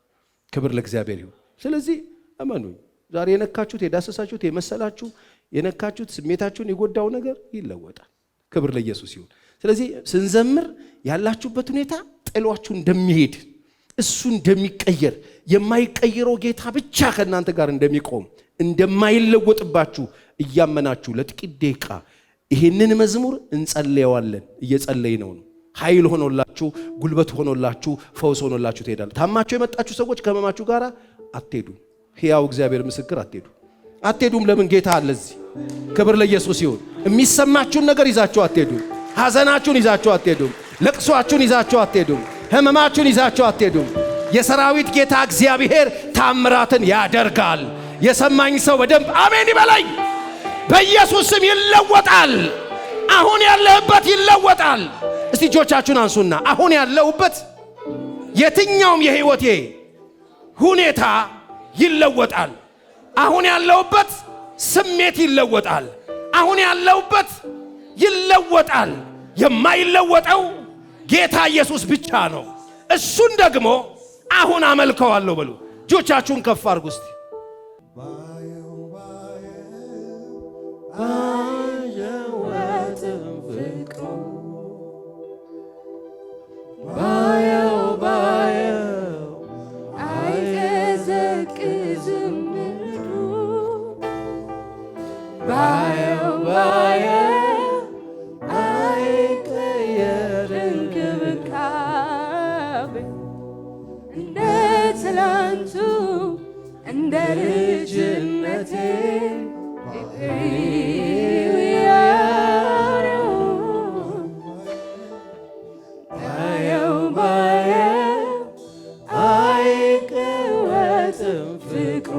ክብር ለእግዚአብሔር ይሁን። ስለዚህ እመኑኝ፣ ዛሬ የነካችሁት የዳሰሳችሁት የመሰላችሁ የነካችሁት ስሜታችሁን የጎዳው ነገር ይለወጣል። ክብር ለኢየሱስ ይሁን። ስለዚህ ስንዘምር ያላችሁበት ሁኔታ ጥሏችሁ እንደሚሄድ እሱ እንደሚቀየር የማይቀየረው ጌታ ብቻ ከእናንተ ጋር እንደሚቆም እንደማይለወጥባችሁ እያመናችሁ ለጥቂት ደቂቃ ይሄንን መዝሙር እንጸልየዋለን። እየጸለይ ነው። ኃይል ሆኖላችሁ ጉልበት ሆኖላችሁ ፈውስ ሆኖላችሁ ትሄዳላችሁ። ታማችሁ የመጣችሁ ሰዎች ከመማችሁ ጋር አትሄዱም። ሕያው እግዚአብሔር ምስክር አትሄዱም። ለምን? ጌታ አለ እዚህ። ክብር ለኢየሱስ ይሁን። የሚሰማችሁን ነገር ይዛችሁ አትሄዱም። ሐዘናችሁን ይዛችሁ አትሄዱም። ለቅሷችሁን ይዛችሁ አትሄዱም። ህመማችሁን ይዛችሁ አትሄዱም። የሰራዊት ጌታ እግዚአብሔር ታምራትን ያደርጋል። የሰማኝ ሰው በደንብ አሜን ይበለኝ። በኢየሱስ ስም ይለወጣል። አሁን ያለህበት ይለወጣል። እስቲ እጆቻችሁን አንሱና አሁን ያለሁበት የትኛውም የህይወቴ ሁኔታ ይለወጣል። አሁን ያለሁበት ስሜት ይለወጣል። አሁን ያለሁበት ይለወጣል። የማይለወጠው ጌታ ኢየሱስ ብቻ ነው። እሱን ደግሞ አሁን አመልከዋለሁ በሉ። እጆቻችሁን ከፍ አድርጉ እስቲ። እንደ ልጅነቴ አይቀወጥም ፍቅሩ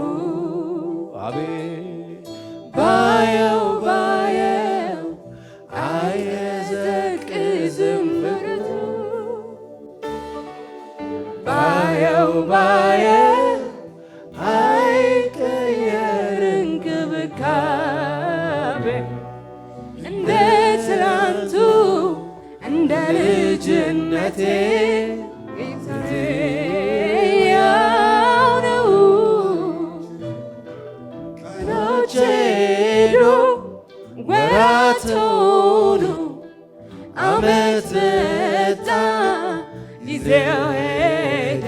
ባየው አይዘቅዝም ምሕረቱ ባየው እንደ ትላንቱ እንደ ልጅነቴ ያው ነው። ቀኖች ሄዱ ወራት ሆኑ፣ ዓመት መጣ ጊዜው ሄደ።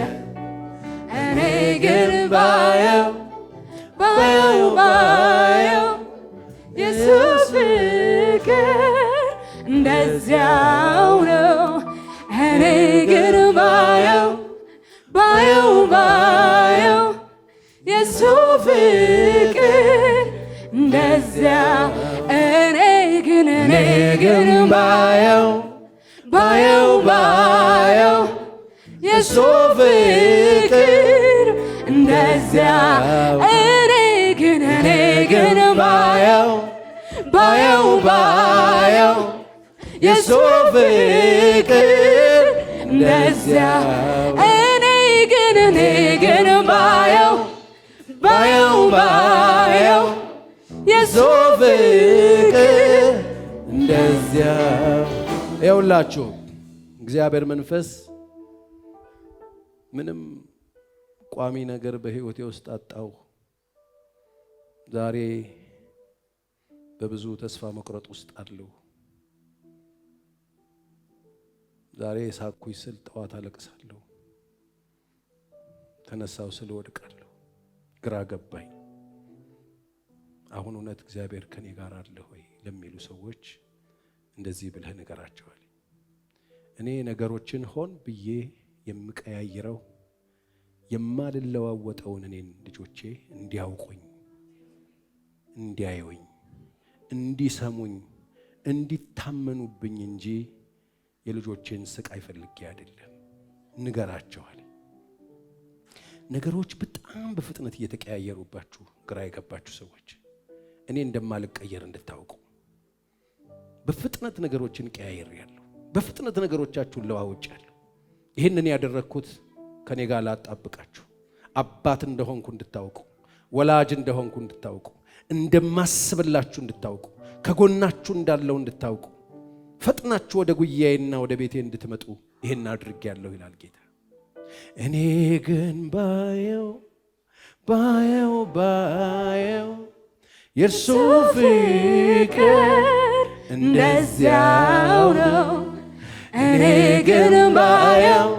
እኔ ግን ባየው ኢየሱስ ፍቅር እንደዚያው ነው። እኔ ግን ባየው ፍቅር እንደዚያ እኔ ግን ባየው የሱ ፍቅር እንደዚያ እኔ ግን ባየው የሱ ፍቅር እንደዚያ እኔ ግን ባየው የሱ ፍቅር እንደዚያ። ይኸውላችሁ እግዚአብሔር መንፈስ ምንም ቋሚ ነገር በሕይወቴ ውስጥ አጣው። ዛሬ በብዙ ተስፋ መቁረጥ ውስጥ አለው። ዛሬ ሳኩኝ ስል ጠዋት አለቅሳለሁ፣ ተነሳው ስል ወድቃለሁ። ግራ ገባኝ። አሁን እውነት እግዚአብሔር ከኔ ጋር አለ ሆይ ለሚሉ ሰዎች እንደዚህ ብለህ ንገራቸዋል። እኔ ነገሮችን ሆን ብዬ የምቀያይረው የማልለዋወጠውን እኔን ልጆቼ እንዲያውቁኝ፣ እንዲያዩኝ፣ እንዲሰሙኝ፣ እንዲታመኑብኝ እንጂ የልጆቼን ስቃይ ፈልጌ አይደለም። ንገራቸዋል። ነገሮች በጣም በፍጥነት እየተቀያየሩባችሁ ግራ የገባችሁ ሰዎች እኔ እንደማልቀየር እንድታውቁ በፍጥነት ነገሮችን ቀያይሬያለሁ። በፍጥነት ነገሮቻችሁን ለዋውጫለሁ። ይህንን ያደረግኩት ከኔ ጋር ላጣብቃችሁ፣ አባት እንደሆንኩ እንድታውቁ፣ ወላጅ እንደሆንኩ እንድታውቁ፣ እንደማስብላችሁ እንድታውቁ፣ ከጎናችሁ እንዳለው እንድታውቁ፣ ፈጥናችሁ ወደ ጉያዬና ወደ ቤቴ እንድትመጡ ይህን አድርጌያለሁ ይላል ጌታ። እኔ ግን ባየው የእርሱ ፍቅር እንደዚያው ነው። እኔ ግን ባየው